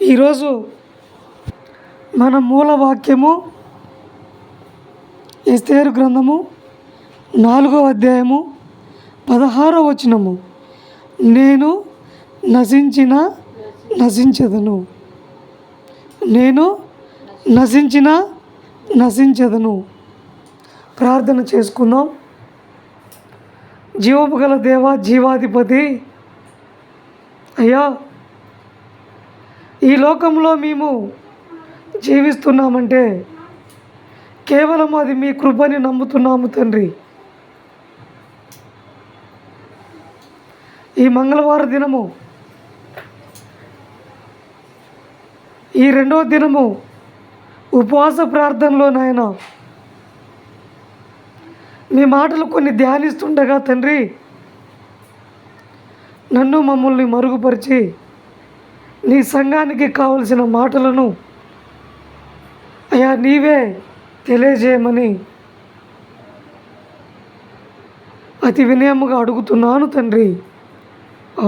ఈరోజు మన మూల వాక్యము ఎస్తేరు గ్రంథము 4వ అధ్యాయము 16వ వచనము. నేను నశించెదను, నేను నశించెదను. ప్రార్థన చేసుకుందాం. జీవము గల దేవ, జీవాధిపతి అయ్యా, ఈ లోకంలో మేము జీవిస్తున్నామంటే కేవలం అది మీ కృపని నమ్ముతున్నాము తండ్రి. ఈ మంగళవార దినము, ఈ 2వ దినము ఉపవాస ప్రార్థనలో నాయన మీ మాటలు కొన్ని ధ్యానిస్తుండగా తండ్రి, నన్ను మమ్మల్ని మరుగుపరిచి నీ సంఘానికి కావలసిన మాటలను అయ్యా నీవే తెలియజేయమని అతి వినయముగా అడుగుతున్నాను తండ్రి.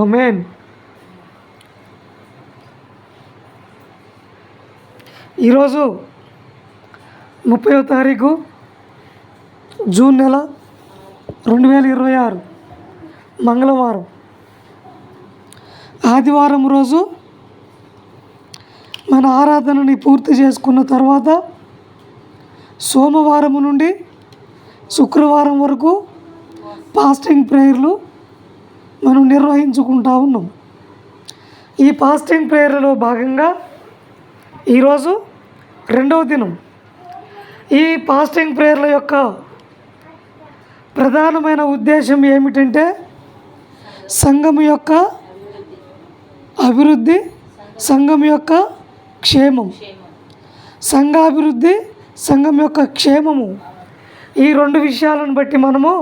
ఆమేన్. ఈరోజు 30వ తారీఖు జూన్ నెల 2026 మంగళవారం. ఆదివారం రోజు మన ఆరాధనని పూర్తి చేసుకున్న తర్వాత సోమవారం నుండి శుక్రవారం వరకు ఫాస్టింగ్ ప్రేయర్లు మనం నిర్వహించుకుంటూ ఉన్నాం. ఈ ఫాస్టింగ్ ప్రేయర్లో భాగంగా ఈరోజు 2వ దినం. ఈ ఫాస్టింగ్ ప్రేయర్ల యొక్క ప్రధానమైన ఉద్దేశం ఏమిటంటే సంఘం యొక్క అభివృద్ధి, సంఘం యొక్క క్షేమం. సంఘాభివృద్ధి, సంఘం యొక్క క్షేమము, ఈ 2 విషయాలను బట్టి మనము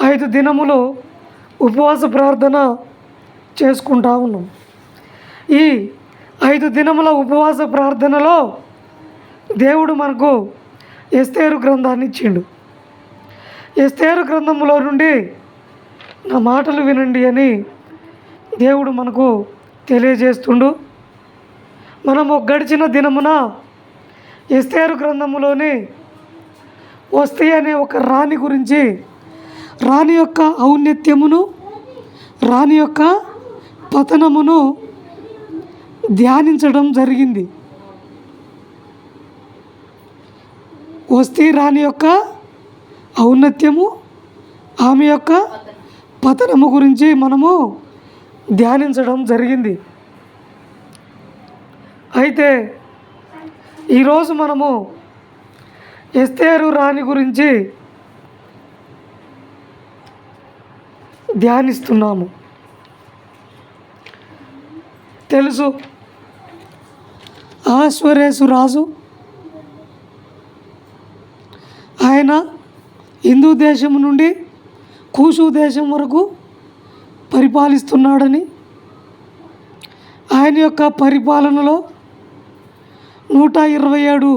5 దినములు ఉపవాస ప్రార్థన చేసుకుంటా ఉన్నాం. ఈ 5 దినముల ఉపవాస ప్రార్థనలో దేవుడు మనకు ఎస్తేరు గ్రంథాన్ని ఇచ్చిండు. ఎస్తేరు గ్రంథములో నుండి నా మాటలు వినండి అని దేవుడు మనకు తెలియజేస్తుండు. మనము గడిచిన దినమున ఎస్తేరు గ్రంథములోని వస్తీ అనే ఒక రాణి గురించి, రాణి యొక్క ఔన్నత్యమును, రాణి యొక్క పతనమును ధ్యానించడం జరిగింది. వస్తీ రాణి యొక్క ఔన్నత్యము, ఆమె యొక్క పతనము గురించి మనము ధ్యానించడం జరిగింది. అయితే ఈరోజు మనము ఎస్తేరు రాణి గురించి ధ్యానిస్తున్నాము. తెలుసు, అహశ్వేరోషు రాజు ఆయన హిందూ దేశం నుండి కూషు దేశం వరకు పరిపాలిస్తున్నాడని, ఆయన యొక్క పరిపాలనలో 127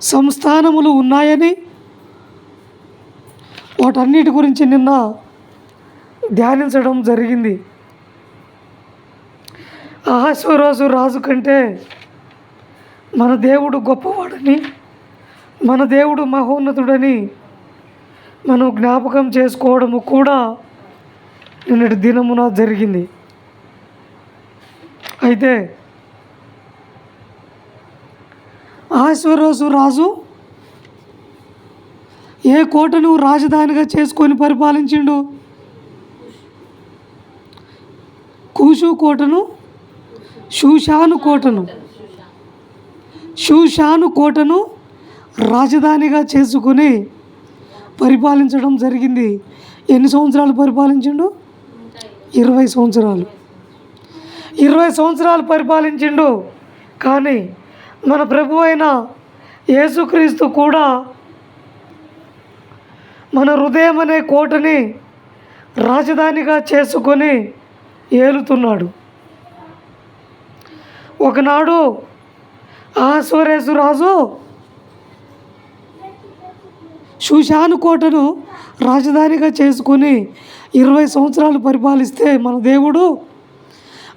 సంస్థానములు ఉన్నాయని, వాటన్నిటి గురించి నిన్న ధ్యానించడం జరిగింది. అహశ్వేరోషు రాజు కంటే మన దేవుడు గొప్పవాడని, మన దేవుడు మహోన్నతుడని మనం జ్ఞాపకం చేసుకోవడము కూడా నిన్నటి దినమున జరిగింది. అయితే అహశ్వేరోషు రాజు ఏ కోటను రాజధానిగా చేసుకొని పరిపాలించిండు? కూషు కోటను, షూషాను కోటను రాజధానిగా చేసుకొని పరిపాలించడం జరిగింది. ఎన్ని సంవత్సరాలు పరిపాలించిండు? 20 సంవత్సరాలు. 20 సంవత్సరాలు పరిపాలించిండు. కానీ మన ప్రభు అయిన యేసుక్రీస్తు కూడా మన హృదయం అనే కోటని రాజధానిగా చేసుకొని ఏలుతున్నాడు. ఒకనాడు అహశ్వేరోషు రాజు షూషాను కోటను రాజధానిగా చేసుకొని 20 సంవత్సరాలు పరిపాలిస్తే మన దేవుడు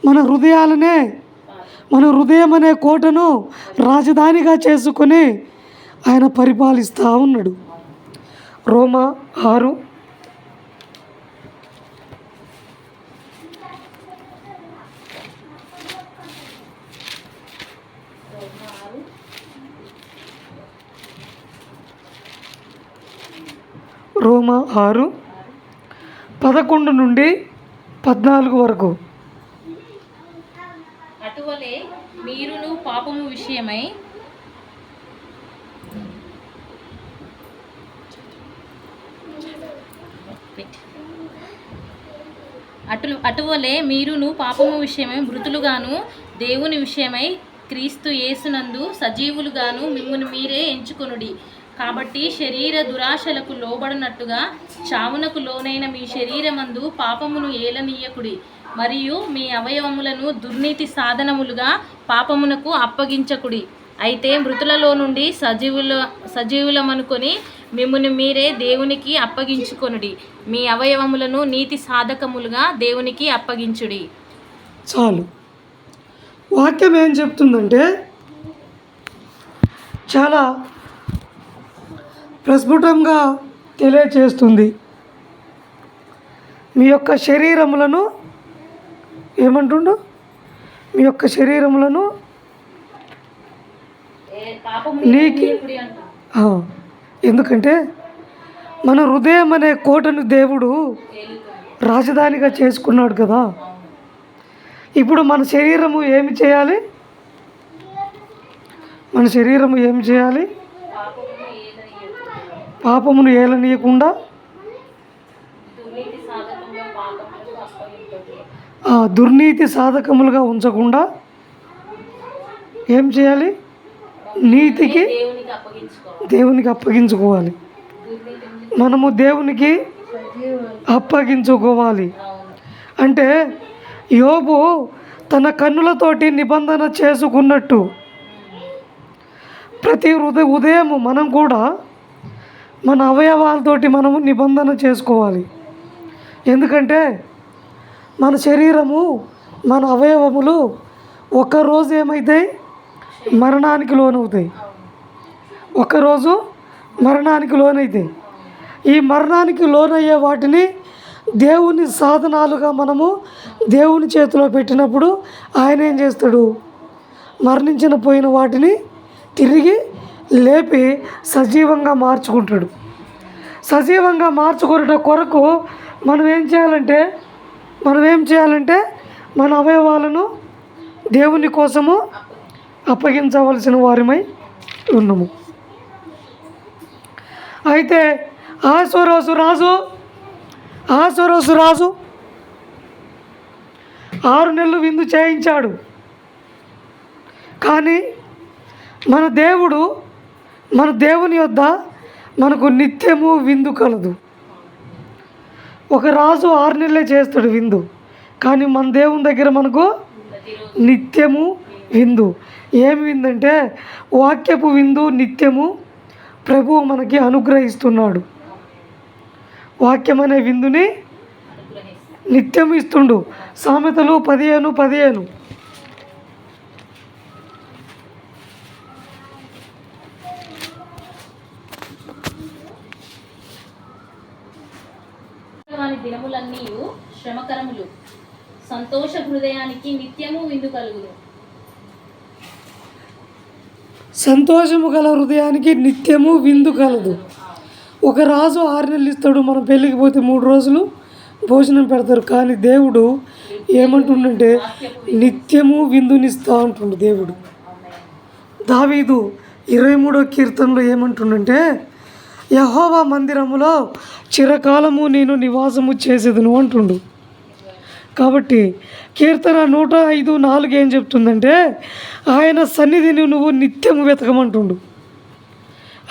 మన హృదయాలనే, మన హృదయం అనే కోటను రాజధానిగా చేసుకొని ఆయన పరిపాలిస్తూ ఉన్నాడు. రోమా 6 రోమా 6:11 నుండి 14 వరకు. అటువలే మీరును పాపము విషయమై మృతులుగాను దేవుని విషయమై క్రీస్తు యేసునందు సజీవులుగాను మిమ్మును మీరే ఎంచుకొనుడి. కాబట్టి శరీర దురాశలకు లోబడినట్టుగా చావునకు లోనైన మీ శరీరమందు పాపమును ఏలనీయకుడి, మరియు మీ అవయవములను దుర్నీతి సాధనములుగా పాపమునకు అప్పగించకుడి. అయితే మృతులలో నుండి సజీవులమనుకొని మిమ్మును మీరే దేవునికి అప్పగించుకొనుడి, మీ అవయవములను నీతి సాధకములుగా దేవునికి అప్పగించుడి. చాలు. వాక్యం ఏం చెప్తుందంటే చాలా ప్రస్ఫుటంగా తెలియచేస్తుంది. మీ యొక్క శరీరములను ఏమంటుండు? మీ యొక్క శరీరములను నీకి, ఎందుకంటే మన హృదయం అనే కోటను దేవుడు రాజధానిగా చేసుకున్నాడు కదా. ఇప్పుడు మన శరీరము ఏమి చేయాలి? మన శరీరము ఏమి చేయాలి? పాపమును ఏలనీయకుండా దుర్నీతి సాధకములుగా ఉంచకుండా ఏం చేయాలి? నీతికి దేవునికి అప్పగించుకోవాలి. మనము దేవునికి అప్పగించుకోవాలి. అంటే యోబు తన కన్నులతోటి నిబంధన చేసుకున్నట్టు ప్రతి ఉదయము మనం కూడా మన అవయవాలతోటి మనము నిబంధన చేసుకోవాలి. ఎందుకంటే మన శరీరము, మన అవయవములు ఒక్కరోజు ఏమవుతాయి? మరణానికి లోనవుతాయి. ఒక్కరోజు మరణానికి లోనవుతాయి. ఈ మరణానికి లోనయ్యే వాటిని దేవుని సాధనాలుగా మనము దేవుని చేతిలో పెట్టినప్పుడు ఆయన ఏం చేస్తాడు? మరణించిన పోయిన వాటిని తిరిగి లేపి సజీవంగా మార్చుకుంటాడు. సజీవంగా మార్చుకునే కొరకు మనం ఏం చేయాలంటే మన అవయవాలను దేవుని కోసము అప్పగించవలసిన వారిమై ఉన్నాము. అయితే ఆశ్వరోసు రాజు 6 నెలలు విందు చేయించాడు. కానీ మన దేవుని యొద్ద మనకు నిత్యము విందు కలదు. ఒక రాజు 6 నెలలే చేస్తాడు విందు, కానీ మన దేవుని దగ్గర మనకు నిత్యము విందు. ఏమి విందంటే వాక్యపు విందు నిత్యము ప్రభువు మనకి అనుగ్రహిస్తున్నాడు. వాక్యం అనే విందుని నిత్యం ఇస్తుండు. సామెతలు 15:15. దినములన్నీ శ్రమకరములు, సంతోష హృదయానికి నిత్యము విందు కలుగును. సంతోషము గల హృదయానికి నిత్యము విందు కలదు. ఒక రాజు 6 నెలలు ఇస్తాడు. మనం పెళ్ళికి పోతే 3 రోజులు భోజనం పెడతారు. కానీ దేవుడు ఏమంటుండంటే నిత్యము విందునిస్తా అంటుండు దేవుడు. దావీదు 23వ కీర్తనలో ఏమంటుండంటే యెహోవా మందిరములో చిరకాలము నేను నివాసము చేసేదను అంటుండు. కాబట్టి కీర్తన 105:4 ఏం చెప్తుందంటే ఆయన సన్నిధిని నువ్వు నిత్యము వెతకమంటుండు.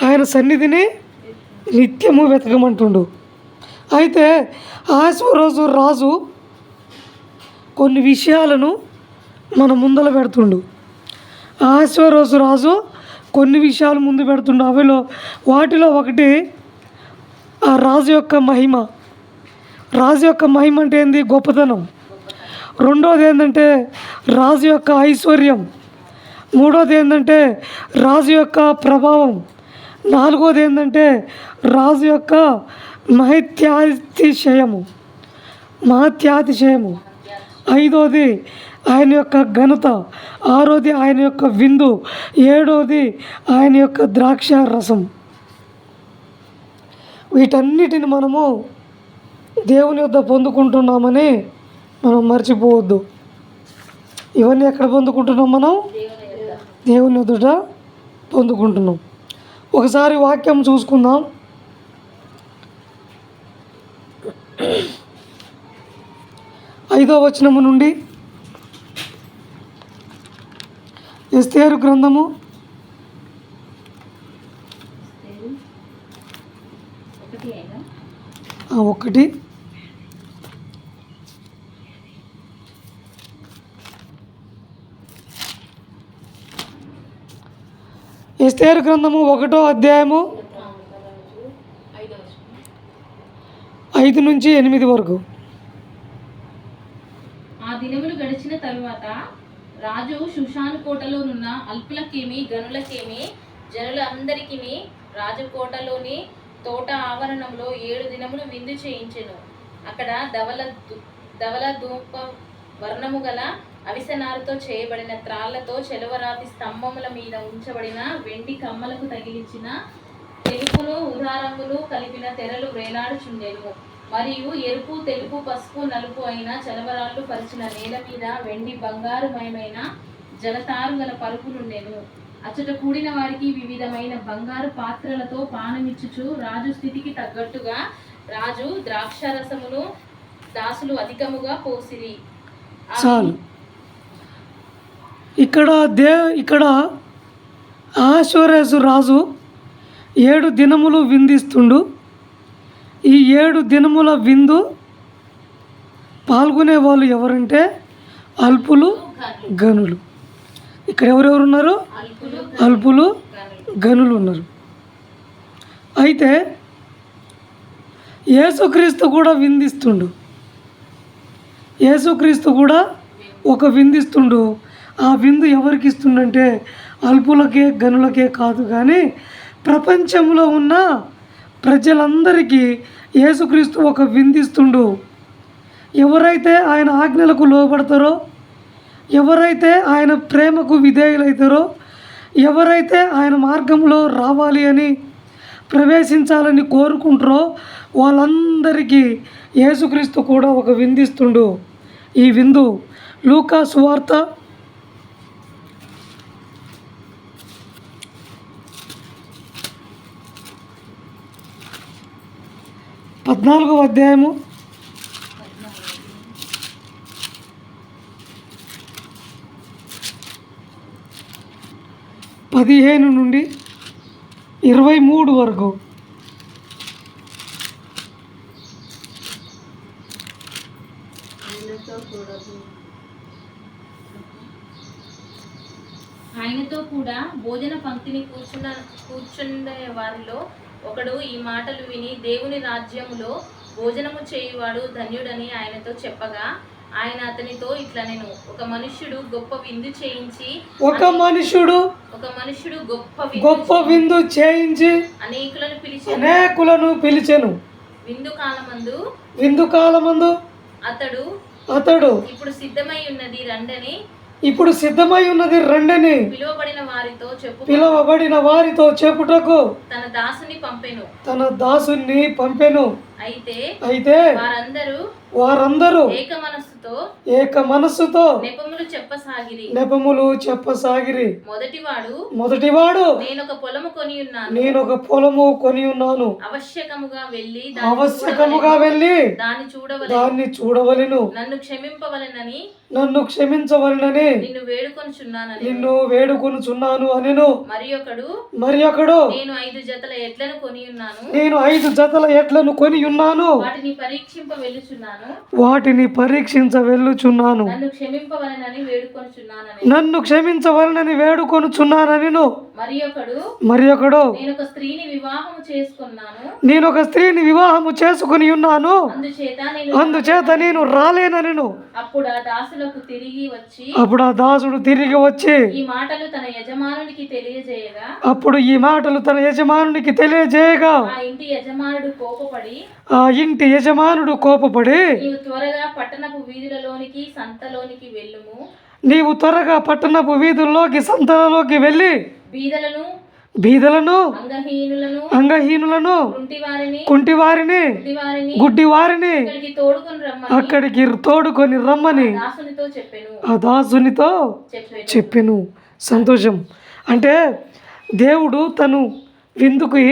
ఆయన సన్నిధిని నిత్యము వెతకమంటుండు. అయితే ఆశ్వరోజు రాజు కొన్ని విషయాలను మన ముందర పెడుతుండు. ఆశ్వరోజు రాజు కొన్ని విషయాలు ముందు పెడుతుండు. వాటిలో ఒకటి ఆ రాజు యొక్క మహిమ. రాజు యొక్క మహిమ అంటే ఏంది? గొప్పతనం. రెండోది ఏంటంటే రాజు యొక్క ఐశ్వర్యం, మూడోది ఏంటంటే రాజు యొక్క ప్రభావం, నాలుగోది ఏంటంటే రాజు యొక్క మహత్యాతిశయము, ఐదోది ఆయన యొక్క ఘనత, ఆరోది ఆయన యొక్క విందు, ఏడోది ఆయన యొక్క ద్రాక్ష రసం. వీటన్నిటిని మనము దేవుని యొద్ద పొందుకుంటున్నామని మనం మర్చిపోవద్దు. ఇవన్నీ ఎక్కడ పొందుకుంటున్నాం? మనం దేవుని ఎదుట పొందుకుంటున్నాం. ఒకసారి వాక్యం చూసుకుందాం. ఐదో వచనము నుండి ఎస్తేరు గ్రంథము 1 ఎస్తేరు గ్రంథము 1వ అధ్యాయము 5 నుంచి 8 వరకు. ఆ దినములు గడిచిన తరువాత రాజు షుషాను కోటలోనున్న అల్పులకేమి గనులకేమి జనులందరికీ రాజకోటలోని తోట ఆవరణంలో 7 దినములు విందు చేయించెను. అక్కడ ధవల ధూప వర్ణము గల అవిసెనారుతో చేయబడిన త్రాళ్లతో చెలవరాతి స్తంభముల మీద ఉంచబడిన వెండి కమ్మలకు తగిలించిన తెలుపును ఊదా రంగులు కలిపిన తెరలు వేలాడుచుండెను. మరియు ఎరుపు, తెలుపు, పసుపు, నలుపు అయిన చలవరాళ్ళు పరిచిన నేల మీద వెండి బంగారుమయమైన జలతారు గల పరుపులుండెను. అచ్చట కూడిన వారికి వివిధమైన బంగారు పాత్రలతో పానమిచ్చుచు రాజు స్థితికి తగ్గట్టుగా రాజు ద్రాక్షారసమును దాసులు అధికముగా పోసిరి. చాలు. ఇక్కడ ఆశ్వరేసు రాజు 7 దినములు విందిస్తుండు. ఈ 7 దినముల విందు పాల్గొనే వాళ్ళు ఎవరంటే అల్పులు, గనులు. ఇక్కడ ఎవరెవరు ఉన్నారు? అల్పులు, గనులు ఉన్నారు. అయితే యేసుక్రీస్తు కూడా విందిస్తుండు. యేసుక్రీస్తు కూడా ఒక విందిస్తుండు. ఆ విందు ఎవరికి ఇస్తుండంటే అల్పులకే, గనులకే కాదు, కానీ ప్రపంచంలో ఉన్న ప్రజలందరికీ యేసుక్రీస్తు ఒక విందిస్తుండు. ఎవరైతే ఆయన ఆజ్ఞలకు లోబడతారో, ఎవరైతే ఆయన ప్రేమకు విధేయులవుతారో, ఎవరైతే ఆయన మార్గంలో రావాలి అని ప్రవేశించాలని కోరుకుంటారో వాళ్ళందరికీ యేసుక్రీస్తు కూడా ఒక విందిస్తుండు. ఈ విందు లూకా సువార్త 14వ అధ్యాయము 15 నుండి 23 వరకు. ఆయనతో కూడా భోజన పంక్తిని కూర్చుండే వారిలో ఒకడు ఈ మాటలు విని దేవుని రాజ్యములో భోజనము చేయువాడు ధన్యుడని ఆయనతో చెప్పగా ఆయన అతనితో ఇట్లనెను, ఒక మనుష్యుడు గొప్ప విందు చేయించి గొప్ప విందు చేయించి అనేకులను పిలిచెను. విందు కాలమందు అతడు ఇప్పుడు సిద్ధమై ఉన్నది రండని పిలువబడిన వారితో చెప్పుటకు తన దాసుని పంపెను. అయితే వారందరూ ఏక మనస్సుతో నెపములు చెప్పసాగిరి. మొదటివాడు నేను ఒక పొలము కొని ఉన్నాను, ఆవశ్యకముగా వెళ్ళి దాన్ని చూడవలెను, నన్ను క్షమించవలెనని నిన్ను వేడుకొనుచున్నాను అనెను. మరి ఒకడు నేను 5 జతల ఎడ్లను కొని ఉన్నాను, వాటిని పరీక్షించ వెళ్ళుచున్నాను, నన్ను క్షమించవలనని వేడుకొనుచున్నానని. మరి ఒకడు నేను ఒక స్త్రీని వివాహము చేసుకుని ఉన్నాను, అందుచేత నేను రాలేనను. అప్పుడు ఆ దాసుడు తిరిగి వచ్చి అప్పుడు ఈ మాటలు తన యజమానునికి తెలియజేయగా ఆ ఇంటి యజమానుడు కోపపడి నీవు త్వరగా పట్టణపు వీధుల్లోకి సంతలోకి వెళ్ళి బీదలను అంగహీనులను కుంటివారిని గుడ్డివారిని అక్కడికి తోడుకొని రమ్మని ఆ దాసునితో చెప్పెను. సంతోషం. అంటే దేవుడు తను విందుకి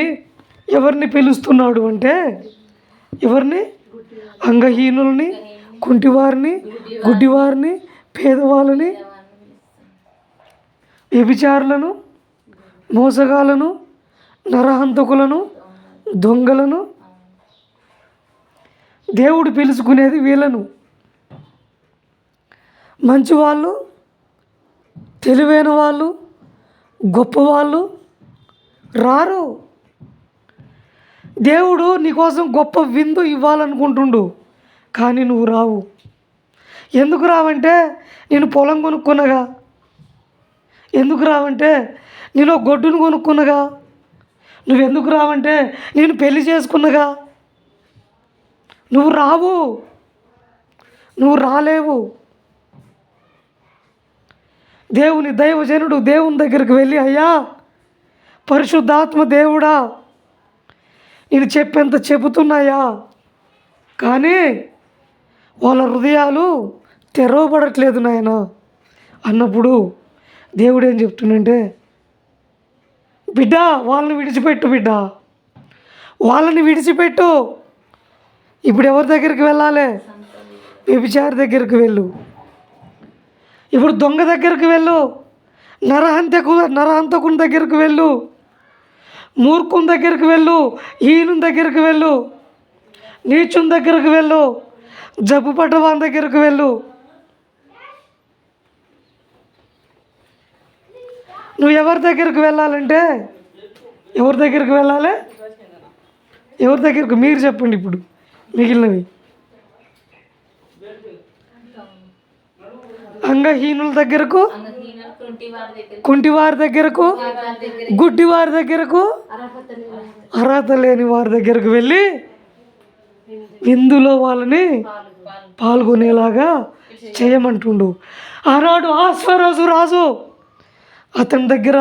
ఎవరిని పిలుస్తున్నాడు అంటే ఎవరిని? అంగహీనులని, కుంటివారిని, గుడ్డివారిని, పేదవాళ్ళని, వ్యభిచారులను, మోసగాలను, నరహంతకులను, దొంగలను దేవుడు పిలుచుకునేది వీళ్ళను. మంచివాళ్ళు, తెలివైన వాళ్ళు, గొప్పవాళ్ళు రారు. దేవుడు నీకోసం గొప్ప విందు ఇవ్వాలనుకుంటుండు, కానీ నువ్వు రావు. ఎందుకు రావంటే నేను పొలం కొనుక్కున్నగా, ఎందుకు రావంటే నేను గొడ్డును కొనుక్కున్నగా, నువ్వెందుకు రావంటే నేను పెళ్లి చేసుకున్నగా. నువ్వు రావు, నువ్వు రాలేవు. దేవుని దైవజనుడు దేవుని దగ్గరికి వెళ్ళి, అయ్యా పరిశుద్ధాత్మ దేవుడా నేను చెప్పేంత చెబుతున్నాయా, కానీ వాళ్ళ హృదయాలు తెరవబడట్లేదు నాయన అన్నప్పుడు దేవుడు ఏం చెప్తుండంటే, బిడ్డ వాళ్ళని విడిచిపెట్టు, బిడ్డ వాళ్ళని విడిచిపెట్టు. ఇప్పుడు ఎవరి దగ్గరికి వెళ్ళాలి? వ్యభిచారి దగ్గరికి వెళ్ళు, ఇప్పుడు దొంగ దగ్గరికి వెళ్ళు, నరహంతకుని దగ్గరికి వెళ్ళు, మూర్ఖుని దగ్గరికి వెళ్ళు, ఈయన దగ్గరికి వెళ్ళు, నీచుని దగ్గరికి వెళ్ళు, జబ్బు పడ్డ వాళ్ళ దగ్గరికి వెళ్ళు. నువ్వు ఎవరి దగ్గరికి వెళ్ళాలంటే ఎవరి దగ్గరికి వెళ్ళాలి? ఎవరి దగ్గరికి? మీరు చెప్పండి ఇప్పుడు మిగిలినవి. అంగహీనుల దగ్గరకు, కుంటివారి దగ్గరకు, గుడ్డివారి దగ్గరకు, అర్హత లేని వారి దగ్గరకు వెళ్ళి విందులో వాళ్ళని పాల్గొనేలాగా చేయమంటుండు. ఆనాడు ఆశ్వరాజు రాజు అతని దగ్గర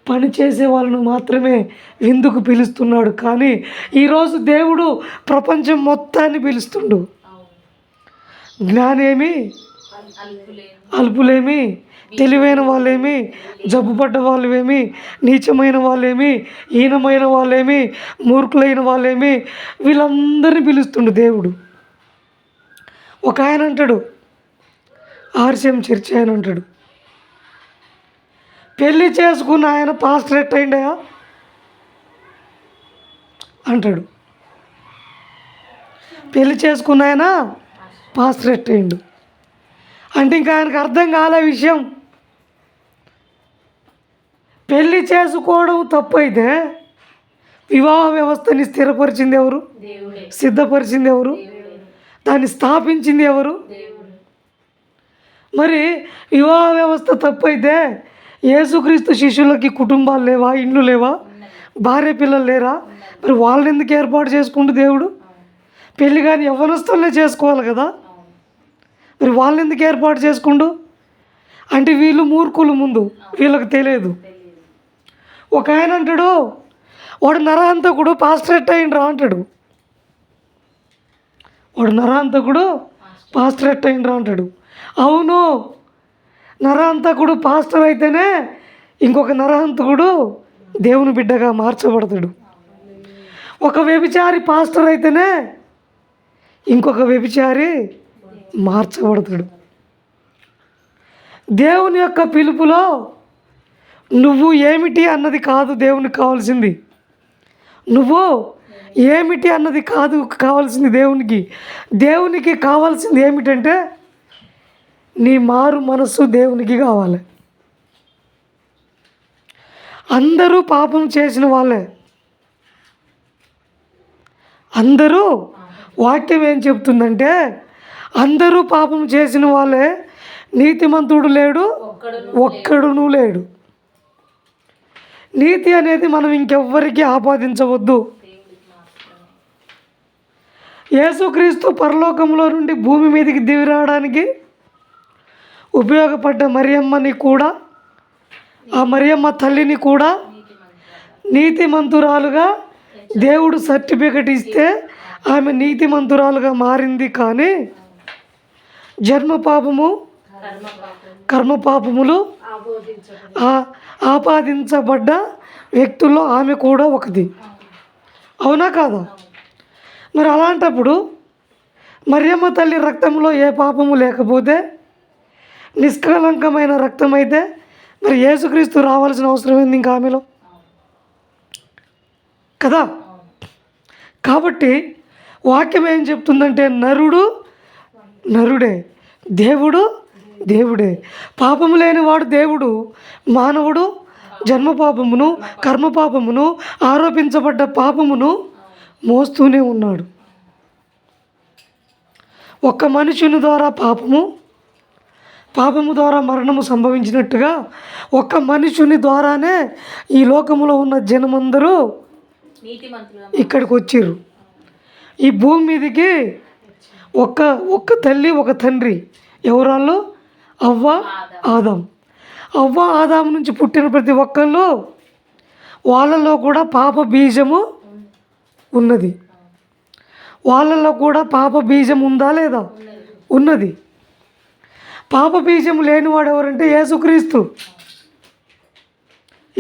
పని చేసే వాళ్ళను మాత్రమే విందుకు పిలుస్తున్నాడు, కానీ ఈరోజు దేవుడు ప్రపంచం మొత్తాన్ని పిలుస్తుండు. జ్ఞానేమి, అల్పులేమి, తెలివైన వాళ్ళేమి, జబ్బుపడ్డ వాళ్ళేమి, నీచమైన వాళ్ళేమి, హీనమైన వాళ్ళేమి, మూర్ఖులైన వాళ్ళేమి, వీళ్ళందరినీ పిలుస్తుండు దేవుడు. ఒక ఆయన అంటాడు, ఆర్సిఎం చర్చ్ ఆయన అంటాడు, పెళ్ళి చేసుకున్న ఆయన పాస్టర్ ఎట్టయిండయా అంటాడు. పెళ్ళి చేసుకున్న ఆయన పాస్టర్ ఎట్టయిండు అంటే ఇంకా ఆయనకు అర్థం కాలే విషయం. పెళ్ళి చేసుకోవడం తప్పు అయితే వివాహ వ్యవస్థని స్థిరపరిచింది ఎవరు? సిద్ధపరిచింది ఎవరు? దాన్ని స్థాపించింది ఎవరు? మరి వివాహ వ్యవస్థ తప్పు అయితే యేసుక్రీస్తు శిష్యులకి కుటుంబాలు లేవా? ఇండ్లు లేవా? భార్య పిల్లలు లేరా? మరి వాళ్ళని ఎందుకు ఏర్పాటు చేసుకుంటూ దేవుడు? పెళ్ళి కానీ యవ్వనస్తులనే చేసుకోవాలి కదా, మరి వాళ్ళని ఎందుకు ఏర్పాటు చేసుకుంటూ? అంటే వీళ్ళు మూర్ఖులు, ముందు వీళ్ళకి తెలియదు. ఒక ఆయన అంటాడు, వాడు నరహంతకుడు పాస్టర్ ఎట్టయిండ్రా అంటాడు. వాడు నరహంతకుడు పాస్టర్ ఎట్టయిండ్రా అంటాడు. అవును, నరహంతకుడు పాస్టర్ అయితేనే ఇంకొక నరహంతకుడు దేవుని బిడ్డగా మార్చబడతాడు. ఒక వ్యభిచారి పాస్టర్ అయితేనే ఇంకొక వ్యభిచారి మార్చబడతాడు. దేవుని యొక్క పిలుపులో నువ్వు ఏమిటి అన్నది కాదు దేవునికి కావాల్సింది. నువ్వు ఏమిటి అన్నది కాదు కావాల్సింది దేవునికి. దేవునికి కావాల్సింది ఏమిటంటే నీ మారు మనస్సు దేవునికి కావాలి. అందరూ పాపం చేసిన వాళ్ళే. అందరూ, వాక్యం ఏం చెప్తుందంటే అందరూ పాపం చేసిన వాళ్ళే, నీతిమంతుడు లేడు, ఒక్కడునూ లేడు. నీతి అనేది మనం ఇంకెవ్వరికి ఆపాదించవద్దు. యేసుక్రీస్తు పరలోకంలో నుండి భూమి మీదకి దిగి రావడానికి ఉపయోగపడ్డ మరియమ్మని కూడా, ఆ మరియమ్మ తల్లిని కూడా నీతిమంతురాలుగా దేవుడు సర్టిఫికెట్ ఇస్తే ఆమె నీతిమంతురాలుగా మారింది. కానీ జన్మ పాపము, కర్మ పాపములు ఆపాదించబడ్డ వ్యక్తుల్లో ఆమె కూడా ఒకటి. అవునా కాదా? మరి అలాంటప్పుడు మరియమ్మ తల్లి రక్తంలో ఏ పాపము లేకపోతే, నిష్కలంకమైన రక్తం అయితే, మరి యేసుక్రీస్తు రావాల్సిన అవసరం ఏంది ఇంకా ఆమెలో కదా? కాబట్టి వాక్యం ఏం చెప్తుందంటే నరుడు నరుడే, దేవుడు దేవుడే. పాపము లేనివాడు దేవుడు, మానవుడు జన్మ పాపమును, కర్మ పాపమును, ఆరోపించబడ్డ పాపమును మోస్తూనే ఉన్నాడు. ఒక్క మనుషుని ద్వారా పాపము ద్వారా మరణము సంభవించినట్టుగా ఒక్క మనుషుని ద్వారానే ఈ లోకములో ఉన్న జనమందరూ ఇక్కడికి వచ్చిర్రు. ఈ భూమి మీదకి ఒక్క తల్లి, ఒక తండ్రి. ఎవరాళ్ళు? అవ్వ, ఆదాం. అవ్వ, ఆదాం నుంచి పుట్టిన ప్రతి ఒక్కళ్ళు వాళ్ళలో కూడా పాప బీజము ఉన్నది. వాళ్ళలో కూడా పాప బీజం ఉందా లేదా? ఉన్నది. పాప బీజం లేనివాడు ఎవరంటే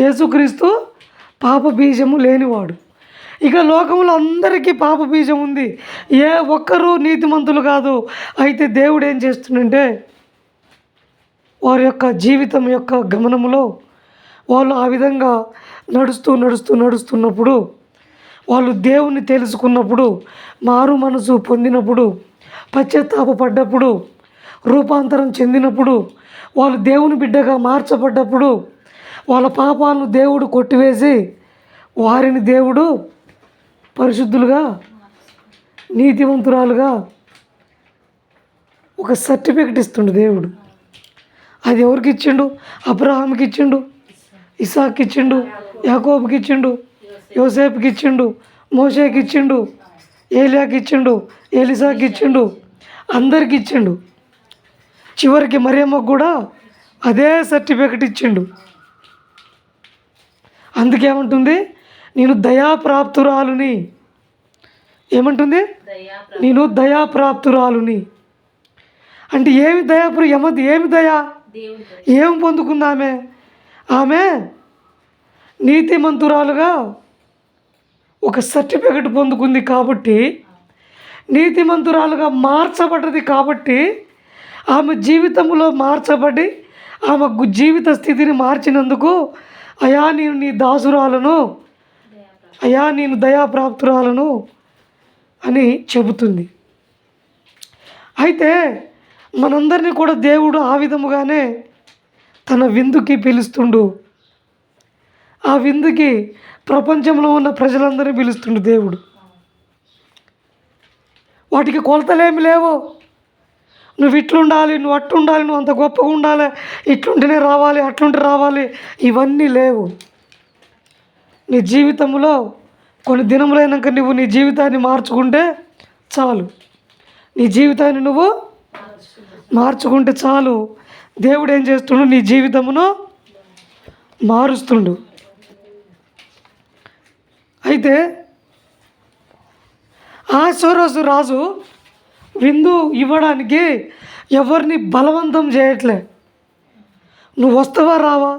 యేసుక్రీస్తు పాప బీజము లేనివాడు. ఇక లోకంలో అందరికీ పాప బీజం ఉంది, ఏ ఒక్కరూ నీతిమంతులు కాదు. అయితే దేవుడు ఏం చేస్తుందంటే వారి యొక్క జీవితం యొక్క గమనములో వాళ్ళు ఆ విధంగా నడుస్తున్నప్పుడు, వాళ్ళు దేవుణ్ణి తెలుసుకున్నప్పుడు, మారు మనసు పొందినప్పుడు, పశ్చాత్తాపపడ్డప్పుడు, రూపాంతరం చెందినప్పుడు, వాళ్ళు దేవుని బిడ్డగా మార్చబడ్డప్పుడు, వాళ్ళ పాపాలను దేవుడు కొట్టివేసి వారిని దేవుడు పరిశుద్ధులుగా, నీతివంతురాలుగా ఒక సర్టిఫికెట్ ఇస్తుండు దేవుడు. అది ఎవరికి ఇచ్చిండు? అబ్రహాంకి ఇచ్చిండు, ఇసాక్కి ఇచ్చిండు, యాకోబుకి ఇచ్చిండు, యోసేపుకి ఇచ్చిండు, మోషేకి ఇచ్చిండు, ఏలియాకి ఇచ్చిండు, ఎలీసాకి ఇచ్చిండు, అందరికి ఇచ్చిండు. చివరికి మరియమ్మకు కూడా అదే సర్టిఫికెట్ ఇచ్చిండు. అందుకేమంటుంది? నేను దయాప్రాప్తురాలుని. ఏమంటుంది? నేను దయాప్రాప్తురాలుని. అంటే ఏమి ఏమి దయా? ఏం పొందుకుంది ఆమె నీతిమంతురాలుగా ఒక సర్టిఫికెట్ పొందుకుంది కాబట్టి, నీతిమంతురాలుగా మార్చబడ్డది కాబట్టి, ఆమె జీవితంలో మార్చబడి ఆమె జీవిత స్థితిని మార్చినందుకు, అయా నేను నీ దాసురాలను, అయా నేను దయాప్రాప్తురాలను అని చెబుతుంది. అయితే మనందరినీ కూడా దేవుడు ఆ విధముగానే తన విందుకి పిలుస్తుండు. ఆ విందుకి ప్రపంచంలో ఉన్న ప్రజలందరినీ పిలుస్తుండు దేవుడు. వాటికి కొలతలేమి లేవు. నువ్వు ఇట్లుండాలి, నువ్వు అట్లుండాలి, నువ్వు అంత గొప్పగా ఉండాలి, ఇట్లుంటేనే రావాలి, అట్లుంటే రావాలి, ఇవన్నీ లేవు. నీ జీవితంలో కొన్ని దినములైనాక నువ్వు నీ జీవితాన్ని మార్చుకుంటే చాలు. నీ జీవితాన్ని నువ్వు మార్చుకుంటే చాలు. దేవుడు ఏం చేస్తుండు? నీ జీవితమును మారుస్తుండు. అయితే ఆశ్వరోజు రాజు విందు ఇవ్వడానికి ఎవరిని బలవంతం చేయట్లే. నువ్వు వస్తావా రావా,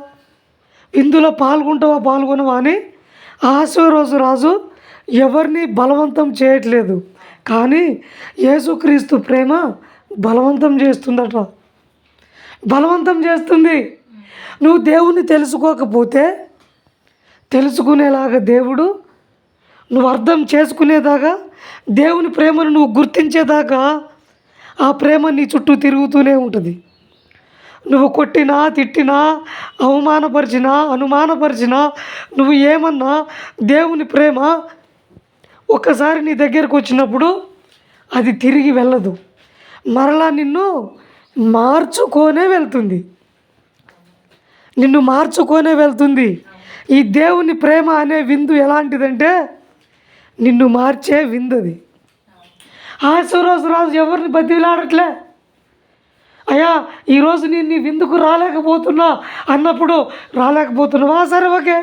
విందులో పాల్గొనవా అని ఆశ్వరోజు రాజు ఎవరిని బలవంతం చేయట్లేదు. కానీ యేసుక్రీస్తు ప్రేమ బలవంతం చేస్తుందట. బలవంతం చేస్తుంది. నువ్వు దేవుణ్ణి తెలుసుకోకపోతే తెలుసుకునేలాగా దేవుడు, నువ్వు అర్థం చేసుకునేదాకా, దేవుని ప్రేమను నువ్వు గుర్తించేదాకా ఆ ప్రేమ నీ చుట్టూ తిరుగుతూనే ఉంటుంది. నువ్వు కొట్టినా తిట్టినా అవమానపరిచినా అనుమానపరిచినా నువ్వు ఏమన్నా దేవుని ప్రేమ ఒక్కసారి నీ దగ్గరకు వచ్చినప్పుడు అది తిరిగి వెళ్ళదు, మరలా నిన్ను మార్చుకొనే వెళ్తుంది, నిన్ను మార్చుకొనే వెళ్తుంది. ఈ దేవుని ప్రేమ అనే విందు ఎలాంటిదంటే నిన్ను మార్చే విందు అది. ఆశీర్వాద రాజు ఎవరిని బతిలాడట్లే, అయ్యా ఈరోజు నేను నీ విందుకు రాలేకపోతున్నా అన్నప్పుడు రాలేకపోతున్నావా, సరే ఓకే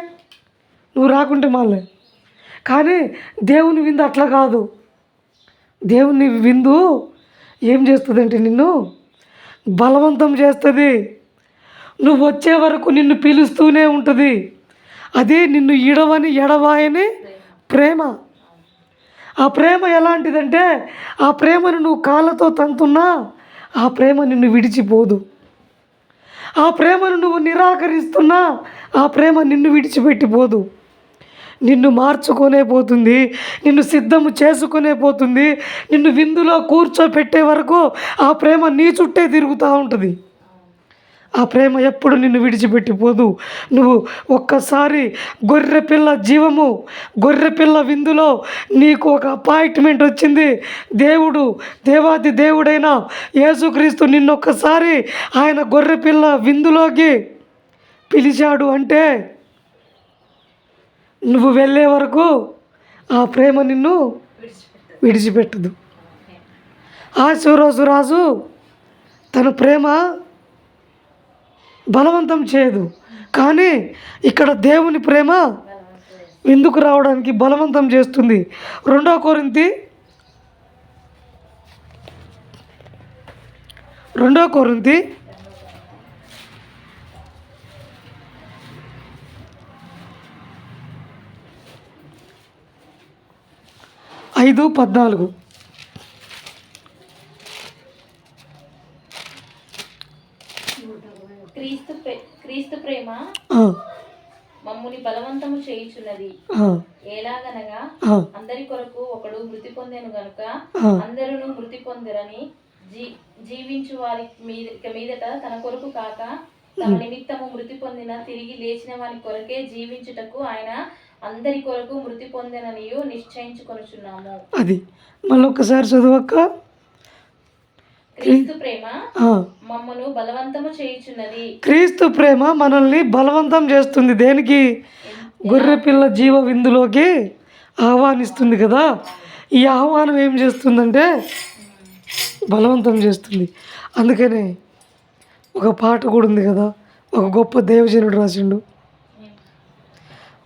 నువ్వు రాకుంటే మళ్ళీ. కానీ దేవుని విందు అట్లా కాదు. దేవుని విందు ఏం చేస్తుందంటే నిన్ను బలవంతం చేస్తుంది, నువ్వు వచ్చే వరకు నిన్ను పిలుస్తూనే ఉంటుంది. అది నిన్ను ఇడవని ఎడవాయని ప్రేమ. ఆ ప్రేమ ఎలాంటిదంటే ఆ ప్రేమను నువ్వు కాళ్ళతో తంతున్నా ఆ ప్రేమ నిన్ను విడిచిపోదు, ఆ ప్రేమను నువ్వు నిరాకరిస్తున్నా ఆ ప్రేమ నిన్ను విడిచిపెట్టిపోదు, నిన్ను మార్చుకొనే పోతుంది, నిన్ను సిద్ధము చేసుకునే పోతుంది. నిన్ను విందులో కూర్చోపెట్టే వరకు ఆ ప్రేమ నీ చుట్టే తిరుగుతూ ఉంటుంది. ఆ ప్రేమ ఎప్పుడు నిన్ను విడిచిపెట్టిపోదు. నువ్వు ఒక్కసారి గొర్రెపిల్ల జీవము, గొర్రెపిల్ల విందులో నీకు ఒక అపాయింట్మెంట్ వచ్చింది. దేవాది దేవుడైన యేసుక్రీస్తు నిన్నొక్కసారి ఆయన గొర్రెపిల్ల విందులోకి పిలిచాడు అంటే నువ్వు వెళ్ళే వరకు ఆ ప్రేమ నిన్ను విడిచిపెట్టదు. ఆశీర్వాద రాజు తన ప్రేమ బలవంతం చేయదు, కానీ ఇక్కడ దేవుని ప్రేమ విందుకు రావడానికి బలవంతం చేస్తుంది. 2 కొరింథీ 5:14 క్రీస్తు ప్రేమ మమ్ముని బలవంతము చేయుచున్నది, ఎలాగనగా అందరి కొరకు ఒకడు మృతి పొందెను గనుక అందరూ మృతి పొందిరని జీవించు వారి మీదట తన కొరకు కాక తమ నిమిత్తము మృతి పొందిన తిరిగి లేచిన వారి కొరకే జీవించుటకు ఆయన అందరి కొరకు మృతి పొందెననియు నిశ్చయించుకొనుచున్నాము. అది మళ్ళీ ఒకసారి చదువక్క. క్రీస్తు ప్రేమ మమ్మను బలవంతము చేయుచున్నది. క్రీస్తు ప్రేమ మనల్ని బలవంతం చేస్తుంది. దేనికి? గొర్రెపిల్ల జీవ విందులోకి ఆహ్వానిస్తుంది కదా. ఈ ఆహ్వానం ఏం చేస్తుందంటే బలవంతం చేస్తుంది. అందుకనే ఒక పాట కూడా ఉంది కదా, ఒక గొప్ప దేవజనుడు రాసిండు,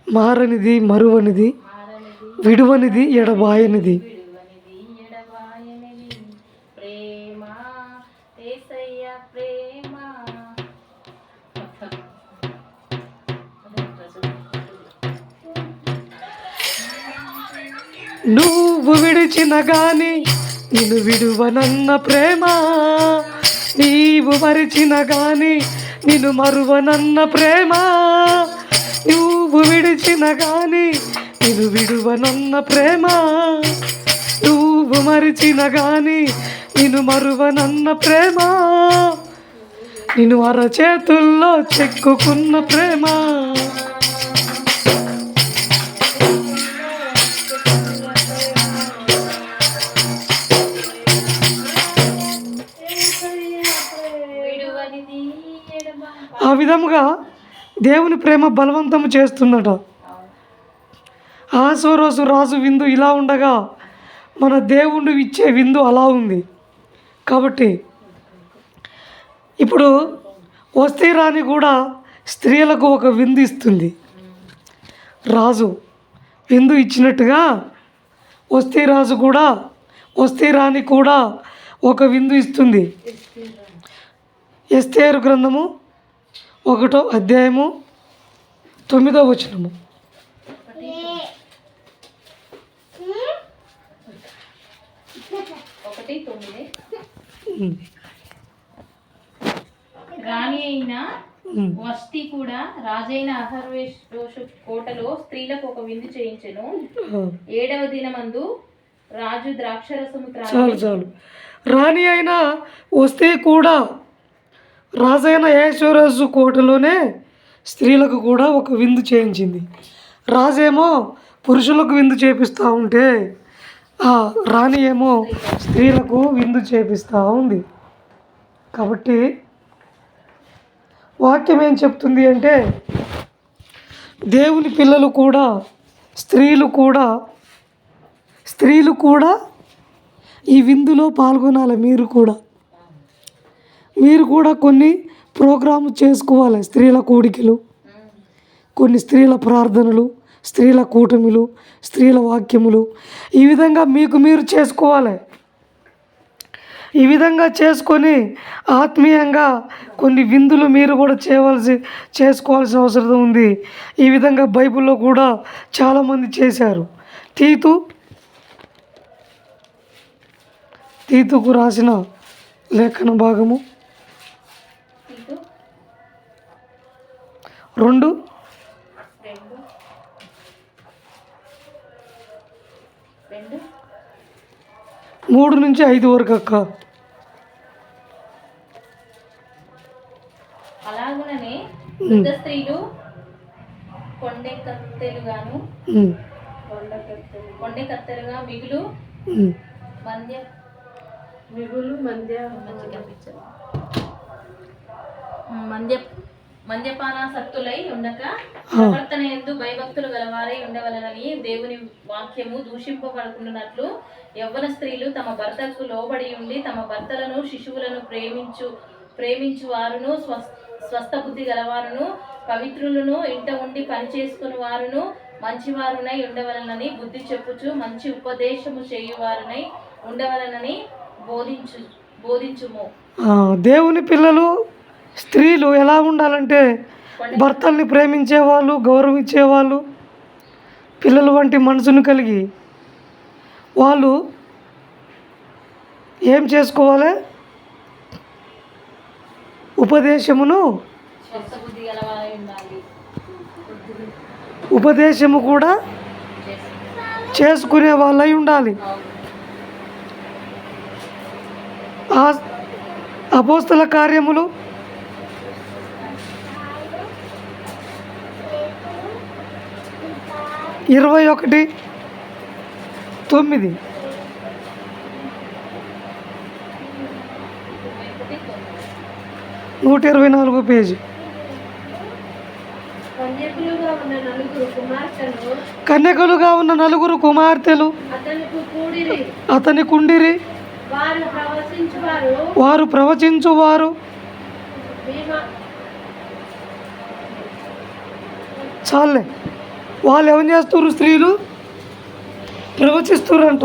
మారనిది మరువనిది విడువనిది ఎడబాయనిది. నువ్వు విడిచిన గాని నిన్ను విడువనన్న ప్రేమ, నీవు మరిచిన గాని నిన్ను మరువనన్న ప్రేమ, నువ్వు విడిచిన గాని నిన్ను విడువనన్న ప్రేమ, నువ్వు మరిచిన గాని నిన్ను మరువనన్న ప్రేమ, నిన్ను అరచేతుల్లో చెక్కుకున్న ప్రేమ. ఆ విధముగా దేవుని ప్రేమ బలవంతం చేస్తుందట. ఆశీర్వాద రాజు విందు ఇలా ఉండగా మన దేవుడు ఇచ్చే విందు అలా ఉంది. కాబట్టి ఇప్పుడు వస్తే రాని కూడా స్త్రీలకు ఒక విందు ఇస్తుంది. రాజు విందు ఇచ్చినట్టుగా వస్తే రాని కూడా ఒక విందు ఇస్తుంది. ఎస్తేరు గ్రంథము 1వ అధ్యాయము 9వ వచనము. రాణి అయిన వష్టి కూడా రాజైన అహర్వేషు కోటలో స్త్రీలకు ఒక విందు చేయించెను. 7వ దినమందు రాజు ద్రాక్షరసము చాలు రాణి అయిన వస్తే కూడా రాజైన అహష్వేరోషు కోటలోనే స్త్రీలకు కూడా ఒక విందు చేయించింది. రాజేమో పురుషులకు విందు చేపిస్తూ ఉంటే ఆ రాణి ఏమో స్త్రీలకు విందు చేపిస్తూ ఉంది. కాబట్టి వాక్యం ఏం చెప్తుంది అంటే దేవుని పిల్లలు కూడా స్త్రీలు కూడా ఈ విందులో పాల్గొనాలి. మీరు కూడా కొన్ని ప్రోగ్రాము చేసుకోవాలి. స్త్రీల కూడికలు, కొన్ని స్త్రీల ప్రార్థనలు, స్త్రీల కూటమిలు, స్త్రీల వాక్యములు, ఈ విధంగా మీకు మీరు చేసుకోవాలి. ఈ విధంగా చేసుకొని ఆత్మీయంగా కొన్ని విందులు మీరు కూడా చేసుకోవాల్సిన అవసరం ఉంది. ఈ విధంగా బైబిల్లో కూడా చాలామంది చేశారు. తీతుకు రాసిన లేఖన భాగము 2:3-5 వరకు అక్క. అలాగుననే వృద్ధ స్త్రీలు కొండె కత్తెలుగా మద్యపానాసక్తులై ఉండక ప్రవర్తన యందు భయభక్తులు గలవారై ఉండవలనని దేవుని వాక్యము దూషింపబడుకున్నట్లు యవ్వన స్త్రీలు తమ భర్తకు లోబడి ఉండి తమ భర్తలను శిశువులను ప్రేమించు వారును స్వస్థ బుద్ధి గలవారును పవిత్రులను ఇంట ఉండి పని చేసుకుని వారును మంచివారునై ఉండవలనని బుద్ధి చెప్పుచు మంచి ఉపదేశము చేయువారునై ఉండవలనని బోధించుము. దేవుని పిల్లలు స్త్రీలు ఎలా ఉండాలంటే భర్తల్ని ప్రేమించేవాళ్ళు, గౌరవించేవాళ్ళు, పిల్లల వంటి మనసును కలిగి వాళ్ళు ఏం చేసుకోవాలి? ఉపదేశము కూడా చేసుకునే వాళ్ళై ఉండాలి. అపోస్తల కార్యములు 21:9 124 పేజీ. కన్యకలుగా ఉన్న నలుగురు కుమార్తెలు అతని కుండిరి. వారు ప్రవచించువారు. చాలే, వాళ్ళు ఏం చేస్తున్నారు? స్త్రీలు ప్రవచిస్తురంట.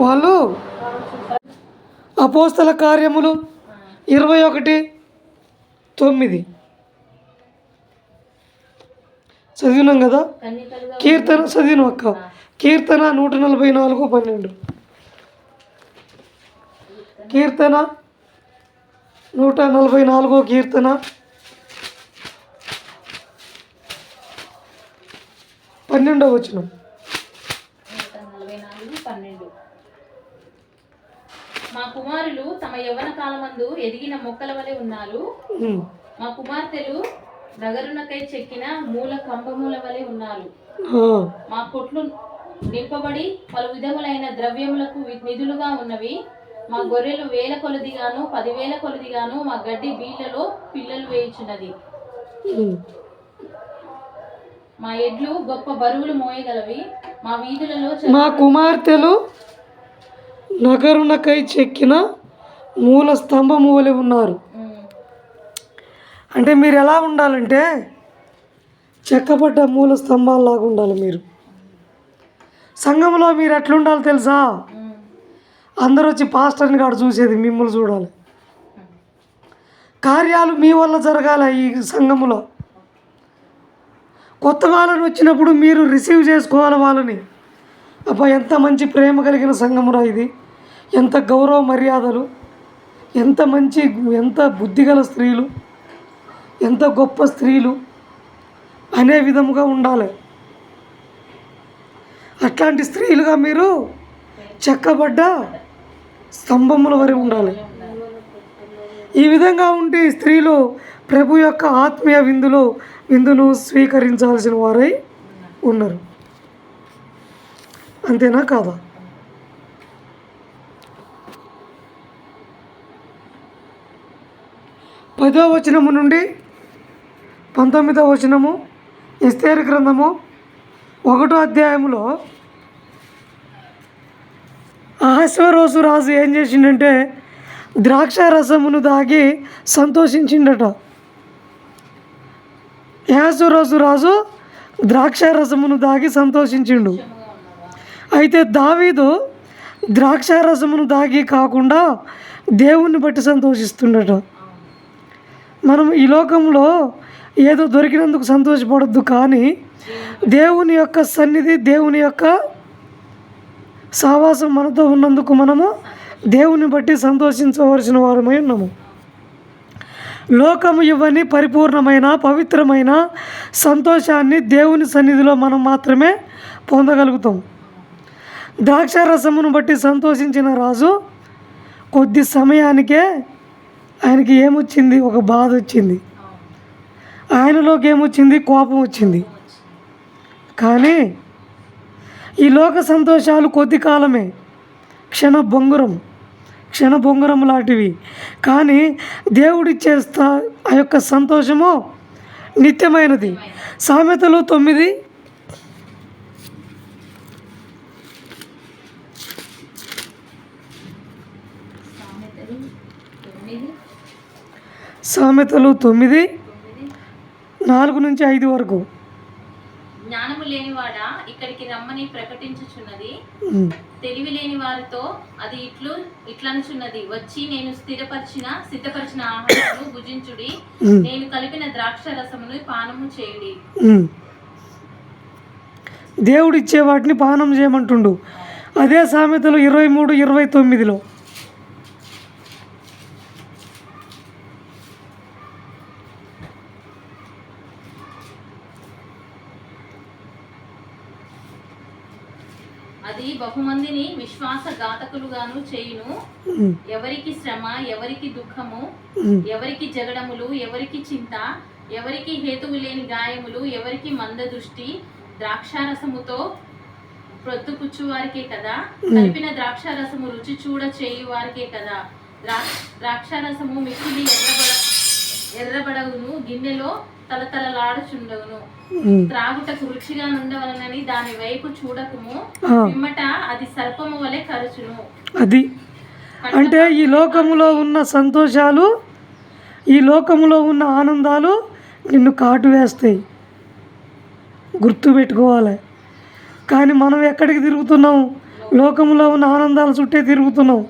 వాళ్ళు అపోస్తల కార్యములు 21:9 చదివినాం కదా. కీర్తన చదివిన అక్క. కీర్తన 144:12. కీర్తన 144 కీర్తన 12వ వచనం. 144:12. మా కుమారులు తమ యవ్వన కాలమందు ఎదిగిన మొక్కల వలె ఉన్నారు. మా కుమార్తెలు నగరునకై చెక్కిన మూల కంబముల వలె ఉన్నారు. మా కొట్లు నింపబడి పలు విధములైన ద్రవ్యములకు నిధులుగా ఉన్నవి. మా గొర్రెలు 1000 కొలదిగాను 10,000 కొలదిగాను మా గడ్డి బీళ్లలో పిల్లలు వేయుచున్నది. మా ఎడ్లు గొప్ప బరువులు మోయగలవి. మా వీధులలో మా కుమార్తెలు నగరునకై చెక్కిన మూల స్తంభము వలె ఉన్నారు. అంటే మీరు ఎలా ఉండాలంటే చెక్కబడ్డ మూల స్తంభాలలాగా ఉండాలి. మీరు సంఘంలో మీరు ఎట్లుండాలి తెలుసా? అందరూ వచ్చి పాస్టర్ని కాడ చూసేది మిమ్మల్ని చూడాలి. కార్యాలు మీ వల్ల జరగాలి. ఈ సంఘములో కొత్త వాళ్ళని వచ్చినప్పుడు మీరు రిసీవ్ చేసుకోవాలి వాళ్ళని. అబ్బా, ఎంత మంచి ప్రేమ కలిగిన సంఘమురా ఇది, ఎంత గౌరవ మర్యాదలు, ఎంత బుద్ధిగల స్త్రీలు, ఎంత గొప్ప స్త్రీలు అనే విధముగా ఉండాలి. అట్లాంటి స్త్రీలుగా మీరు చెక్కబడ్డ స్తంభముల వరే ఉండాలి. ఈ విధంగా ఉంటే ఈ స్త్రీలు ప్రభు యొక్క ఆత్మీయ విందును స్వీకరించాల్సిన వారై ఉన్నారు. అంతేనా కాదా? పదో వచనము నుండి 19వ వచనము, ఎస్తేరు గ్రంథము 1వ అధ్యాయంలో అహస్వేరోసు రాజు ఏం చేసిండంటే ద్రాక్ష రసమును దాగి సంతోషించిండట. అహస్వేరోసు రాజు ద్రాక్ష రసమును దాగి సంతోషించిండు. అయితే దావీదు ద్రాక్ష రసమును దాగి కాకుండా దేవుణ్ణి బట్టి సంతోషిస్తుండట. మనం ఈ లోకంలో ఏదో దొరికినందుకు సంతోషపడద్దు, కానీ దేవుని యొక్క సన్నిధి, దేవుని యొక్క సహవాసం మనతో ఉన్నందుకు మనము దేవుని బట్టి సంతోషించవలసిన వారమై ఉన్నాము. లోకము ఇవ్వని పరిపూర్ణమైన పవిత్రమైన సంతోషాన్ని దేవుని సన్నిధిలో మనం మాత్రమే పొందగలుగుతాం. ద్రాక్షారసమును బట్టి సంతోషించిన రాజు కొద్ది సమయానికే ఆయనకి ఏమొచ్చింది? ఒక బాధ వచ్చింది. ఆయనలోకి ఏమొచ్చింది? కోపం వచ్చింది. కానీ ఈ లోక సంతోషాలు కొద్ది కాలమే, క్షణభంగురం లాంటివి. కానీ దేవుడిచ్చే ఆ యొక్క సంతోషము నిత్యమైనది. సామెతలు 9 4-5 వరకు. జ్ఞానము లేనివాడా ఇక్కడికి రమ్మని ప్రకటించుచున్నది, తెలివి లేని వారితో అది ఇట్లనుచున్నది, వచ్చి నేను సిద్ధపరిచిన ఆహారమును భుజించుడి, నేను కలిపిన ద్రాక్ష రసమును పానము చేయుడి. దేవుడిచ్చే వాటిని పానం చేయమంటుండు. అదే సామెతలు 23-29లో అది బహుమందిని విశ్వాసఘాతకులుగాను చేయును. ఎవరికి శ్రమ, ఎవరికి దుఃఖము, ఎవరికి జగడములు, ఎవరికి చింత, ఎవరికి హేతువు లేని గాయములు, ఎవరికి మందదృష్టి, ద్రాక్షారసముతో ప్రొద్దుపుచ్చు వారికే కదా, కలిపిన ద్రాక్షారసము రుచి చూడ చేయు వారికే కదా. ద్రాక్షారసము మిక్కిలి ఎర్రబడవును, గిన్నెలో తలతలలాడుచుండవును. త్రాగుటకు రుచిగా నుండవలనని దాని వైపు చూడకము, పిమ్మట అది సర్పము వలె కరుచును. అది అంటే ఈ లోకములో ఉన్న సంతోషాలు, ఈ లోకములో ఉన్న ఆనందాలు నిన్ను కాటు వేస్తాయి, గుర్తుపెట్టుకోవాలి. కానీ మనం ఎక్కడికి తిరుగుతున్నాం? లోకములో ఉన్న ఆనందాల చుట్టే తిరుగుతున్నాం.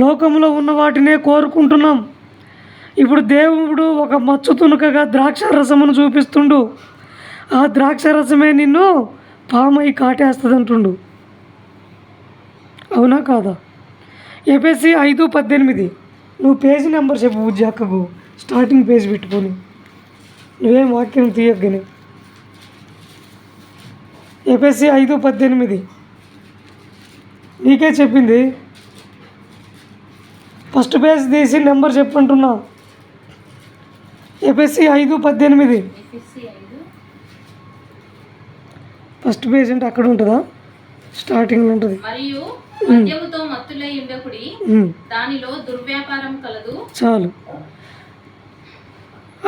లోకములో ఉన్న వాటినే కోరుకుంటున్నాం. ఇప్పుడు దేవుడు ఒక మచ్చు తునకగా ద్రాక్షారసమును చూపిస్తుండు. ఆ ద్రాక్షారసమే నిన్ను పామై కాటేస్తుంది అంటుండు. అవునా కాదా? ఎఫెసీ 5:18. నువ్వు పేజీ నెంబర్ చెప్పు బుజ్జి అక్కకు, స్టార్టింగ్ పేజ్ పెట్టుకొని, నువ్వేం వాక్యం తీయగానే. ఎఫెసీ 5:18 నీకే చెప్పింది. ఫస్ట్ పేజ్ తీసి నెంబర్ చెప్పంటున్నా. ఎఫెసీ 5:18 ఫస్ట్ పేజ్ అంటే అక్కడ ఉంటుందా? స్టార్టింగ్లో ఉంటుంది. మరియు మద్యముతో మత్తులై ఉండకుడి, దానిలో దుర్వ్యాపారం కలదు. చాలు.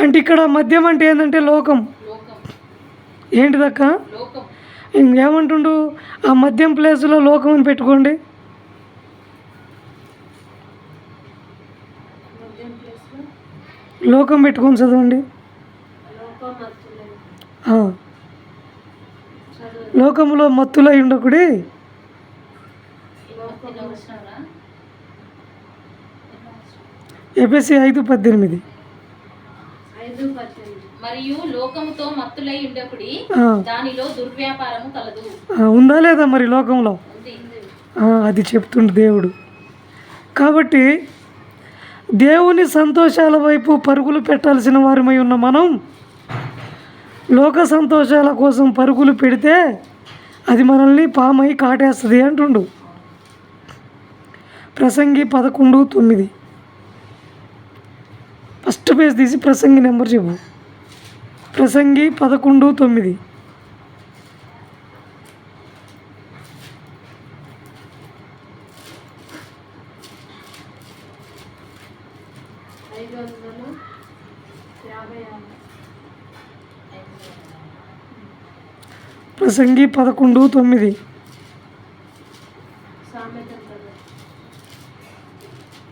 అంటే ఇక్కడ మద్యం అంటే ఏంటంటే లోకం. ఏంటిదక్క? ఇంకేమంటుండు? ఆ మద్యం ప్లేస్లో లోకం అని పెట్టుకోండి. లోకం పెట్టుకొని చదవండి. లోకములో మత్తులై ఉండకుడి. ఎఫెసీ 5:18. మరియు లోకముతో మత్తులై ఉండకుడి, దానిలో దుర్వ్యాపారము కలదు. ఉందా లేదా మరి లోకంలో? అది చెప్తుండు దేవుడు. కాబట్టి దేవుని సంతోషాల వైపు పరుగులు పెట్టాల్సిన వారమై ఉన్న మనం లోక సంతోషాల కోసం పరుగులు పెడితే అది మనల్ని పామై కాటేస్తుంది అంటుండు. ప్రసంగి 11:9. ఫస్ట్ పేజ్ తీసి ప్రసంగి నెంబర్ చెప్పు. ప్రసంగి 11:9. ప్రసంగి 11:9.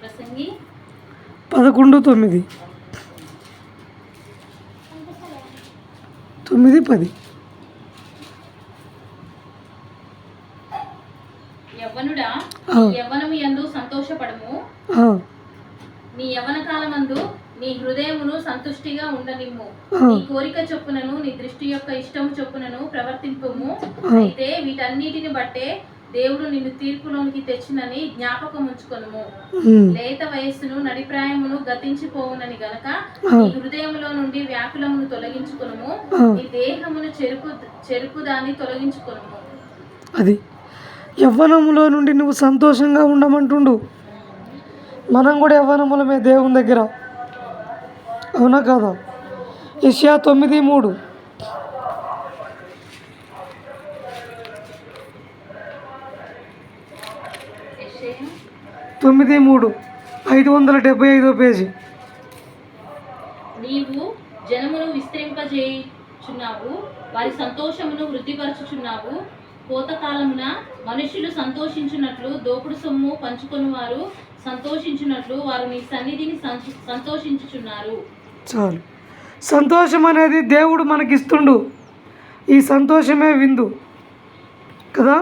ప్రసంగి 11:9. 9:10. యవ్వనుడా, ఆ. యవ్వనము యందు సంతోషపడము. ఆ, నీ యవ్వన కాలమందు నీ హృదయమును సంతుష్టిగా ఉండనిమ్ము. ఆ. నీ కోరిక చొప్పునను నీ దృష్టి యొక్క ఇష్టము చొప్పునను ప్రవర్తింపుము. ఆ. అయితే వీటన్నిటిని బట్టే దేవుడు నిన్ను తీర్పులోనికి తెచ్చినని జ్ఞాపకం ఉంచుకొనుము. ఉమ్, లేత వయస్సును నడిప్రాయమును గతించిపోవునని గనక ఆ. నీ హృదయములో నుండి వ్యాకులమును తొలగించుకొనుము. ఆ. నీ దేహమును చెరుపు దాన్ని తొలగించుకొనుము. అది యవ్వనములో నుండి నువ్వు సంతోషంగా ఉండమంటుండు. మనం కూడా యవ్వనములమే దేవుని దగ్గర, అవునా కాదా? యెషయా 9:3. యెషయా 9:3, 575 పేజీ. నీవు జనమును విస్తరింపజేయుచున్నావు, వారి సంతోషమును వృద్ధిపరచుచున్నావు. కోతకాలమున మనుషులు సంతోషించున్నట్లు, దోపుడు సొమ్ము పంచుకొని వారు సంతోషించున్నట్లు వారు నీ సన్నిధిని సంతోషించుచున్నారు. చాలు. సంతోషం అనేది దేవుడు మనకిస్తుండు. ఈ సంతోషమే విందు కదా.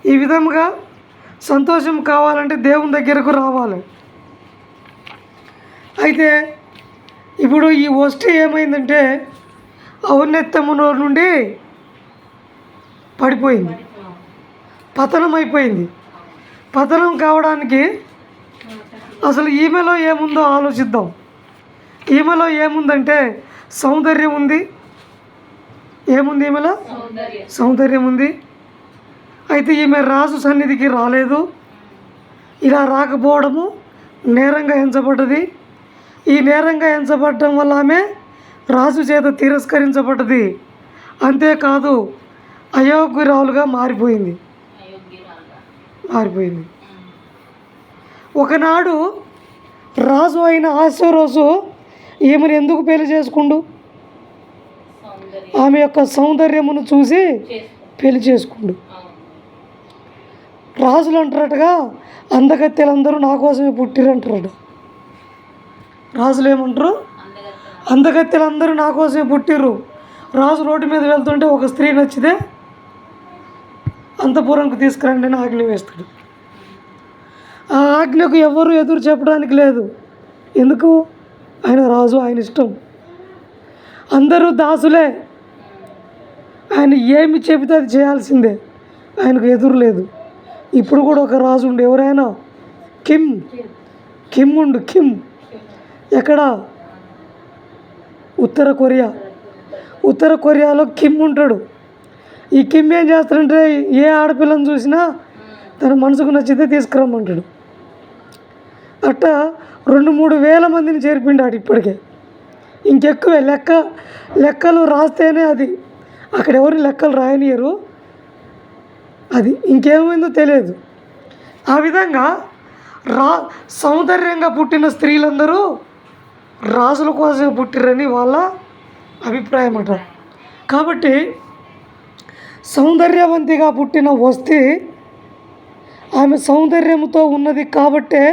ఈ విధముగా సంతోషం కావాలంటే దేవుని దగ్గరకు రావాలి. అయితే ఇప్పుడు ఈ వస్తు ఏమైందంటే ఔన్నత్యములో నుండి పడిపోయింది, పతనం అయిపోయింది. పతనం కావడానికి అసలు ఈమెలో ఏముందో ఆలోచిద్దాం. ఈమెలో ఏముందంటే సౌందర్యం ఉంది. ఏముంది ఈమెలో? సౌందర్యం ఉంది. అయితే ఈమె రాజు సన్నిధికి రాలేదు. ఇలా రాకపోవడము నేరంగా ఎంచబడ్డది. ఈ నేరంగా ఎంచబడటం వల్ల ఆమె రాజు చేత తిరస్కరించబడ్డది. అంతేకాదు అయోగ్యురాలుగా మారిపోయింది. ఒకనాడు రాజు అయిన ఆశ్వరోజు ఈమెను ఎందుకు పెళ్లి చేసుకుండు? ఆమె యొక్క సౌందర్యమును చూసి పెళ్లి చేసుకుండు. రాజులు అంటారటగా, అందగత్తెలందరూ నా కోసమే పుట్టిరంటారట. రాజులు ఏమంటారు? అందగత్తెలందరూ నా కోసమే పుట్టిర్రు. రాజు రోడ్డు మీద వెళ్తుంటే ఒక స్త్రీ నచ్చితే అంతఃపురంకు తీసుకురండి అని ఆజ్ఞ వేస్తాడు. ఆ ఆజ్ఞకు ఎవరు ఎదురు చెప్పడానికి లేదు. ఎందుకు? ఆయన రాజు, ఆయన ఇష్టం. అందరూ దాసులే. ఆయన ఏమి చెబితే అది చేయాల్సిందే. ఆయనకు ఎదురు లేదు. ఇప్పుడు కూడా ఒక రాజు ఉండు. ఎవరైనా కిమ్ ఉండు. కిమ్ ఎక్కడ? ఉత్తర కొరియాలో కిమ్ ఉంటాడు. ఈ కిమ్ ఏం చేస్తాడంటే ఏ ఆడపిల్లని చూసినా తన మనసుకు నచ్చితే తీసుకురమ్మంటాడు. అట్టా 2-3 వేల మందిని చేర్పిండాడు ఇప్పటికే. ఇంకెక్కువే. లెక్కలు రాస్తేనే అది. అక్కడ ఎవరు లెక్కలు రాయనియరు. అది ఇంకేమైందో తెలియదు. ఆ విధంగా సౌందర్యంగా పుట్టిన స్త్రీలందరూ రాజుల కోసమే పుట్టిరని వాళ్ళ అభిప్రాయం అట. కాబట్టి సౌందర్యవంతిగా పుట్టిన వస్తి ఆమె సౌందర్యంతో ఉన్నది కాబట్టే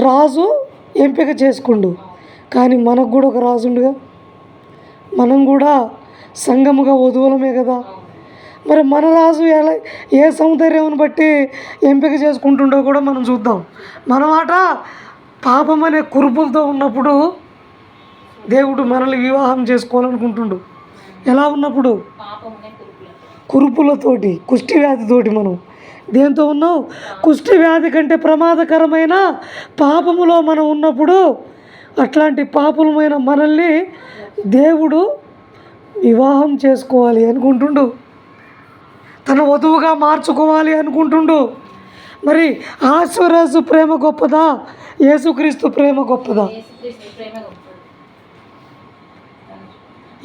రాజు ఎంపిక చేసుకుండు. కానీ మనకు కూడా ఒక రాజు ఉండుగా. మనం కూడా సంఘముగా వధువులమే కదా. మరి మన రాజు ఎలా ఏ సౌందర్యం బట్టి ఎంపిక చేసుకుంటుండో కూడా మనం చూద్దాం. మనమాట పాపం అనే కురుపులతో ఉన్నప్పుడు దేవుడు మనల్ని వివాహం చేసుకోవాలనుకుంటుండు. ఎలా ఉన్నప్పుడు? కురుపులతోటి, కుష్టి వ్యాధితోటి. మనం దేంతో ఉన్నావు? కుష్టి వ్యాధి కంటే ప్రమాదకరమైన పాపములో మనం ఉన్నప్పుడు అట్లాంటి పాపములమైన మనల్ని దేవుడు వివాహం చేసుకోవాలి అనుకుంటుండు. తన వధువుగా మార్చుకోవాలి అనుకుంటుండు. మరి ఆశ్వరాజు ప్రేమ గొప్పదా, యేసుక్రీస్తు ప్రేమ గొప్పదా? యేసుక్రీస్తు ప్రేమ గొప్పది.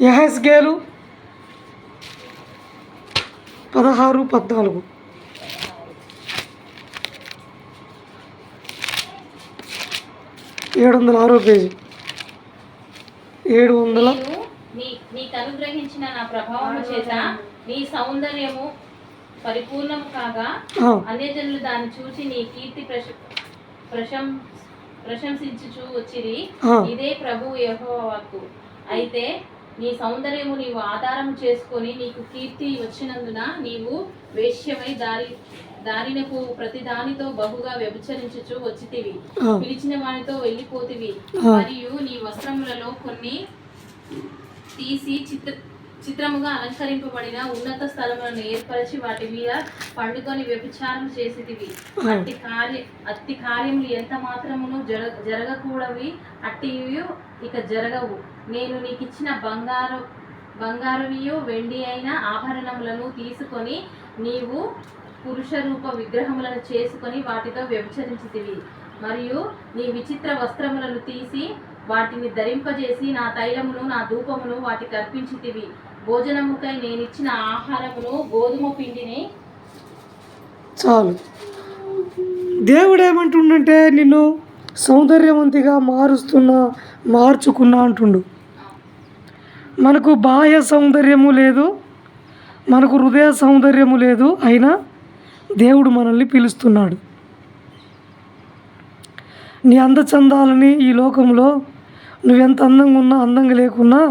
యెహెజ్కేలు 16:14. 706 పేజీ. 700. నీకు అనుగ్రహించిన నా ప్రభావము చేత నీ సౌందర్యము పరిపూర్ణము కాగా అన్యజనులు దాన్ని చూసి నీ కీర్తి ప్రశంసించుచు వచ్చిరి. ఇదే ప్రభువు యెహోవా వాక్కు. అయితే నీ సౌందర్యము నీవు ఆధారము చేసుకొని నీకు కీర్తి వచ్చినందున నీవు వేశ్యమై దారినకు ప్రతి దానితో బహుగా వ్యభిచరించుచు వచ్చితివి. పిలిచిన వానితో వెళ్ళిపోతివి. మరియు నీ వస్త్రములలో కొన్ని తీసి చిత్రముగా అలంకరింపబడిన ఉన్నత స్థలములను ఏర్పరిచి వాటి మీద పండుకొని వ్యభిచారం చేసితివి. అట్టి కార్యములు ఎంత మాత్రమును జరగకూడవి, అట్టివి ఇక జరగవు. నేను నీకిచ్చిన బంగారువియు వెండి అయిన ఆభరణములను తీసుకొని నీవు పురుష రూప విగ్రహములను చేసుకొని వాటితో వ్యభిచరించితివి. మరియు నీ విచిత్ర వస్త్రములను తీసి వాటిని ధరింపజేసి నా తైలమును నా ధూపమును వాటికి అర్పించితివి. భోజనముకై నేనిచ్చిన ఆహారమును గోధుమ పిండిని. చాలు. దేవుడు ఏమంటుండంటే నిన్ను సౌందర్యవంతిగా మార్చుకున్నా అంటుండు. మనకు బాహ్య సౌందర్యము లేదు, మనకు హృదయ సౌందర్యము లేదు, అయినా దేవుడు మనల్ని పిలుస్తున్నాడు. నీ అందచందాలని ఈ లోకంలో నువ్వెంత అందంగా ఉన్నా అందంగా లేకున్నా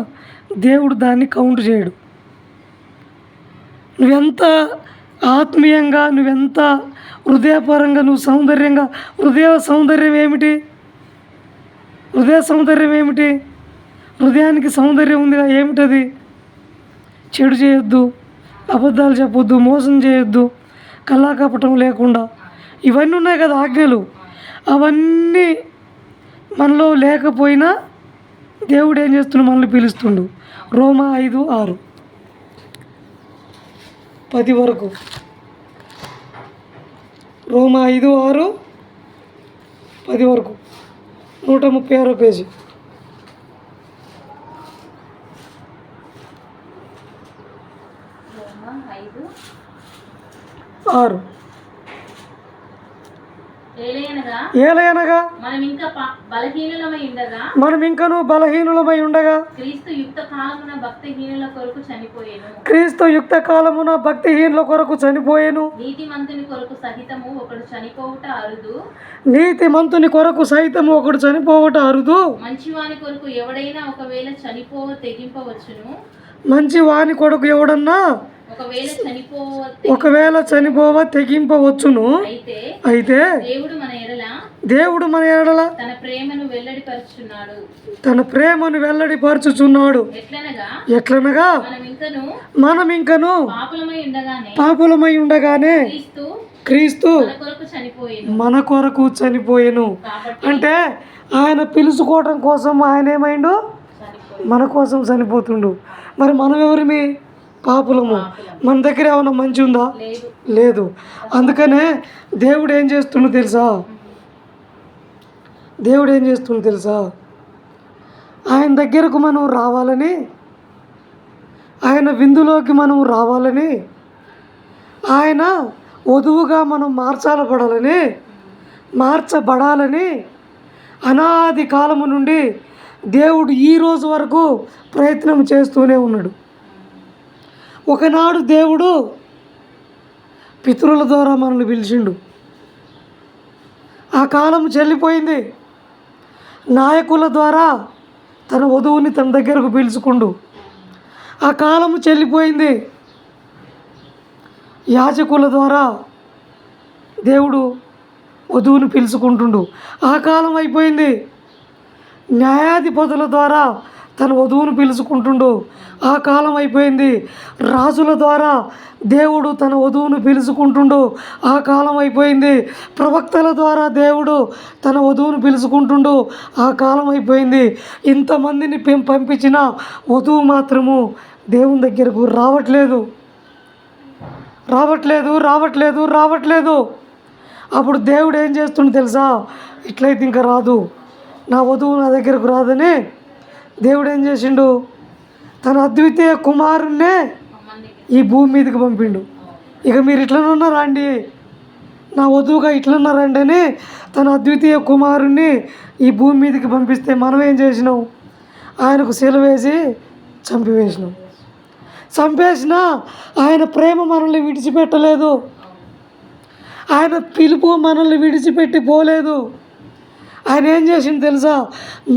దేవుడు దాన్ని కౌంట్ చేయడు. నువ్వెంత ఆత్మీయంగా, నువ్వెంత హృదయపరంగా, నువ్వు సౌందర్యంగా, హృదయ సౌందర్యం ఏమిటి? హృదయానికి సౌందర్యం ఉందిగా, ఏమిటది? చెడు చేయొద్దు, అబద్ధాలు చెప్పొద్దు, మోసం చేయొద్దు, కల్లాకపటం లేకుండా, ఇవన్నీ ఉన్నాయి కదా ఆజ్ఞలు. అవన్నీ మనలో లేకపోయినా దేవుడు ఏం చేస్తుండు? మనల్ని పిలుస్తుండు. రోమా 5:6, 10 వరకు. రోమా 5:6, 10 వరకు. 136 పేజీ. రోమా 5:6. ఏలయనగా మనం ఇంకను బలహీనులమై ఉండగా క్రీస్తు యుక్త కాలమున భక్తిహీనుల కొరకు చనిపోయెను. నీతిమంతుని కొరకు సహితము ఒకడు చనిపోవట అరుదు. మంచివాని కొరకు ఎవడైనా ఒకవేళ మంచి వాని కొరకు ఎవడన్నా ఒకవేళ చనిపోవ తెగింపవచ్చును. అయితే దేవుడు మన ఎడల తన ప్రేమను వెల్లడిపరచుచున్నాడు. ఎట్లనగా మనం ఇంకను పాపులమై ఉండగానే క్రీస్తు మన కొరకు చనిపోయెను. అంటే ఆయన పిలుచుకోవటం కోసం ఆయన ఏమైండు? మన కోసం చనిపోతుండు. మరి మనం ఎవరిమి? పాపులము. మన దగ్గర ఏమైనా మంచి ఉందా? లేదు. అందుకనే దేవుడు ఏం చేస్తుండో తెలుసా? ఆయన దగ్గరకు మనం రావాలని, ఆయన విందులోకి మనం రావాలని, ఆయన వధువుగా మనం మార్చబడాలని అనాది కాలము నుండి దేవుడు ఈ రోజు వరకు ప్రయత్నం చేస్తూనే ఉన్నాడు. ఒకనాడు దేవుడు పితరుల ద్వారా మనల్ని పిలిచిండు. ఆ కాలం చెల్లిపోయింది. నాయకుల ద్వారా తన వధువుని తన దగ్గరకు పిలుచుకుండు. ఆ కాలము చెల్లిపోయింది. యాజకుల ద్వారా దేవుడు వధువుని పిలుచుకుంటుండు. ఆ కాలం అయిపోయింది. న్యాయాధిపతుల ద్వారా తన వధువును పిలుచుకుంటుండు. ఆ కాలం అయిపోయింది. రాజుల ద్వారా దేవుడు తన వధువును పిలుచుకుంటుండు. ఆ కాలం అయిపోయింది. ప్రవక్తల ద్వారా దేవుడు తన వధువును పిలుచుకుంటుండు. ఆ కాలం అయిపోయింది. ఇంతమందిని పంపించిన వధువు మాత్రము దేవుని దగ్గరకు రావట్లేదు. రావట్లేదు రావట్లేదు రావట్లేదు. అప్పుడు దేవుడు ఏం చేస్తుండో తెలుసా? ఇట్లయితే ఇంకా రాదు, నా వధువు నా దగ్గరకు రాదని దేవుడు ఏం చేసిండు? తన అద్వితీయ కుమారుణ్ణే ఈ భూమి మీదకి పంపిండు. ఇక మీరు ఇట్లనున్నా రండి, నా వధువుగా ఇట్లన్నా రండి అని తన అద్వితీయ కుమారుణ్ణి ఈ భూమి మీదకి పంపిస్తే మనం ఏం చేసినాం? ఆయనకు సిలువేసి చంపివేసినాం. చంపేసినా ఆయన ప్రేమ మనల్ని విడిచిపెట్టలేదు. ఆయన పిలుపు మనల్ని విడిచిపెట్టి పోలేదు. ఆయన ఏం చేసింది తెలుసా?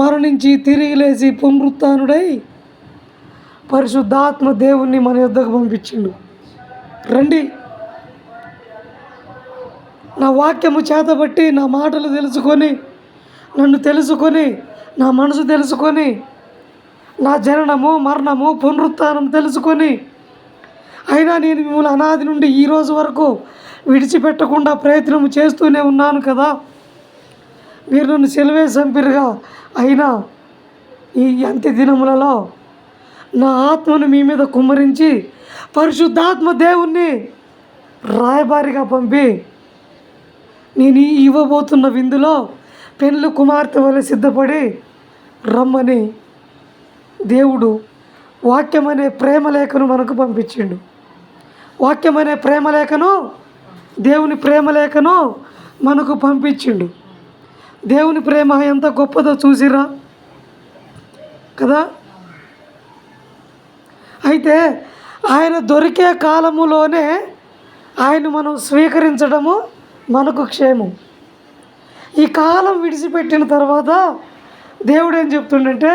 మరణించి తిరిగి లేచి పునరుత్థానుడై పరిశుద్ధాత్మ దేవుణ్ణి మన యొద్దకు పంపించిండు. రండి, నా వాక్యము చేతబట్టి, నా మాటలు తెలుసుకొని, నన్ను తెలుసుకొని, నా మనసు తెలుసుకొని, నా జననము మరణము పునరుత్థానం తెలుసుకొని, అయినా నేను మిమ్మల్ని అనాది నుండి ఈ రోజు వరకు విడిచిపెట్టకుండా ప్రయత్నం చేస్తూనే ఉన్నాను కదా. మీరు నన్ను సిలువేసి చంపిరుగా, అయినా ఈ అంత్య దినములలో నా ఆత్మను మీ మీద కుమ్మరించి పరిశుద్ధాత్మ దేవుణ్ణి రాయబారిగా పంపి నేను ఇవ్వబోతున్న విందులో పెండ్లి కుమార్తె వలె సిద్ధపడి రమ్మని దేవుడు వాక్యమనే ప్రేమలేఖను మనకు పంపించిండు. వాక్యమనే ప్రేమలేఖను, దేవుని ప్రేమలేఖను మనకు పంపించిండు. దేవుని ప్రేమ ఎంత గొప్పదో చూసిరా కదా. అయితే ఆయన దొరికే కాలములోనే ఆయన మనం స్వీకరించడము మనకు క్షేమం. ఈ కాలం విడిచిపెట్టిన తర్వాత దేవుడు ఏం చెప్తుండంటే,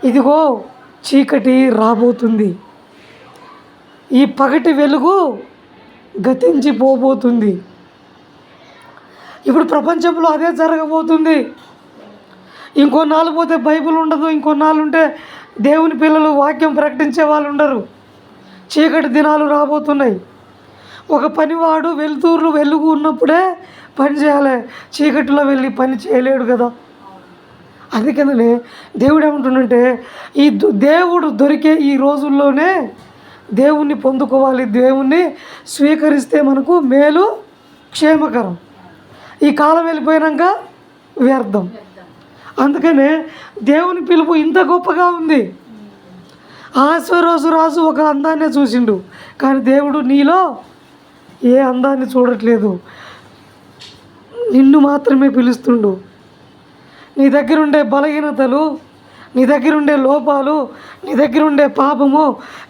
ఇదిగో చీకటి రాబోతుంది, ఈ పగటి వెలుగు గతించిపోబోతుంది. ఇప్పుడు ప్రపంచంలో అదే జరగబోతుంది. ఇంకొన్నాళ్ళు పోతే బైబిల్ ఉండదు, ఇంకొన్నాళ్ళు ఉంటే దేవుని పిల్లలు వాక్యం ప్రకటించే వాళ్ళు ఉండరు. చీకటి దినాలు రాబోతున్నాయి. ఒక పనివాడు వెలుతురులో వెలుగు ఉన్నప్పుడే పని చేయాలి, చీకటిలో వెళ్ళి పని చేయలేడు కదా. అందుకనే దేవుడు ఏమంటుండంటే, ఈ దేవుడు దొరికే ఈ రోజుల్లోనే దేవుణ్ణి పొందుకోవాలి, దేవుణ్ణి స్వీకరిస్తే మనకు మేలు క్షేమకరం. ఈ కాలం వెళ్ళిపోయాక వ్యర్థం. అందుకనే దేవుని పిలుపు ఇంత గొప్పగా ఉంది. ఆశ్వరోజు ఒక అందాన్నే చూసిండు, కానీ దేవుడు నీలో ఏ అందాన్ని చూడట్లేదు, నిన్ను మాత్రమే పిలుస్తుండు. నీ దగ్గర ఉండే బలహీనతలు, నీ దగ్గర ఉండే లోపాలు, నీ దగ్గర ఉండే పాపము,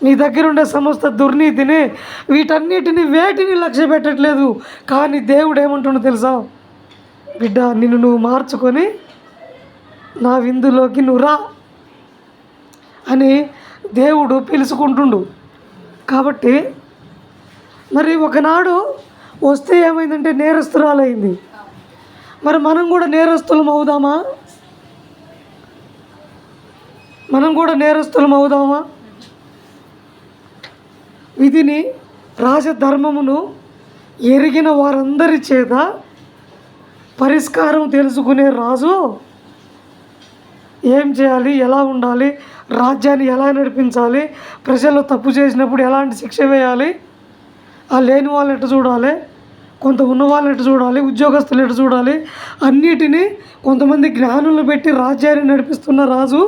నీ దగ్గర ఉండే సమస్త దుర్నీతిని, వీటన్నిటిని వేటిని లక్ష్య పెట్టట్లేదు. కానీ దేవుడు ఏమంటుండో తెలుసా? బిడ్డ, నిన్ను నువ్వు మార్చుకొని నా విందులోకి నువ్వు రా అని దేవుడు పిలుచుకుంటుండు. కాబట్టి మరి ఒకనాడు వస్తే ఏమైందంటే నేరస్తురాలైంది. మరి మనం కూడా నేరస్తులం అవుదామా? మనం కూడా నేరస్తులం అవుదామా? విధిని, రాజధర్మమును ఎరిగిన వారందరి చేత పరిష్కారం తెలుసుకునే రాజు ఏం చేయాలి, ఎలా ఉండాలి, రాజ్యాన్ని ఎలా నడిపించాలి, ప్రజలు తప్పు చేసినప్పుడు ఎలాంటి శిక్ష వేయాలి, ఆ లేని వాళ్ళని ఎట్లా చూడాలి, కొంత ఉన్న వాళ్ళని ఎట్లా చూడాలి, ఉద్యోగస్తులు ఎట్లా చూడాలి, అన్నిటినీ కొంతమంది జ్ఞానులను పెట్టి రాజ్యాన్ని నడిపిస్తున్న రాజు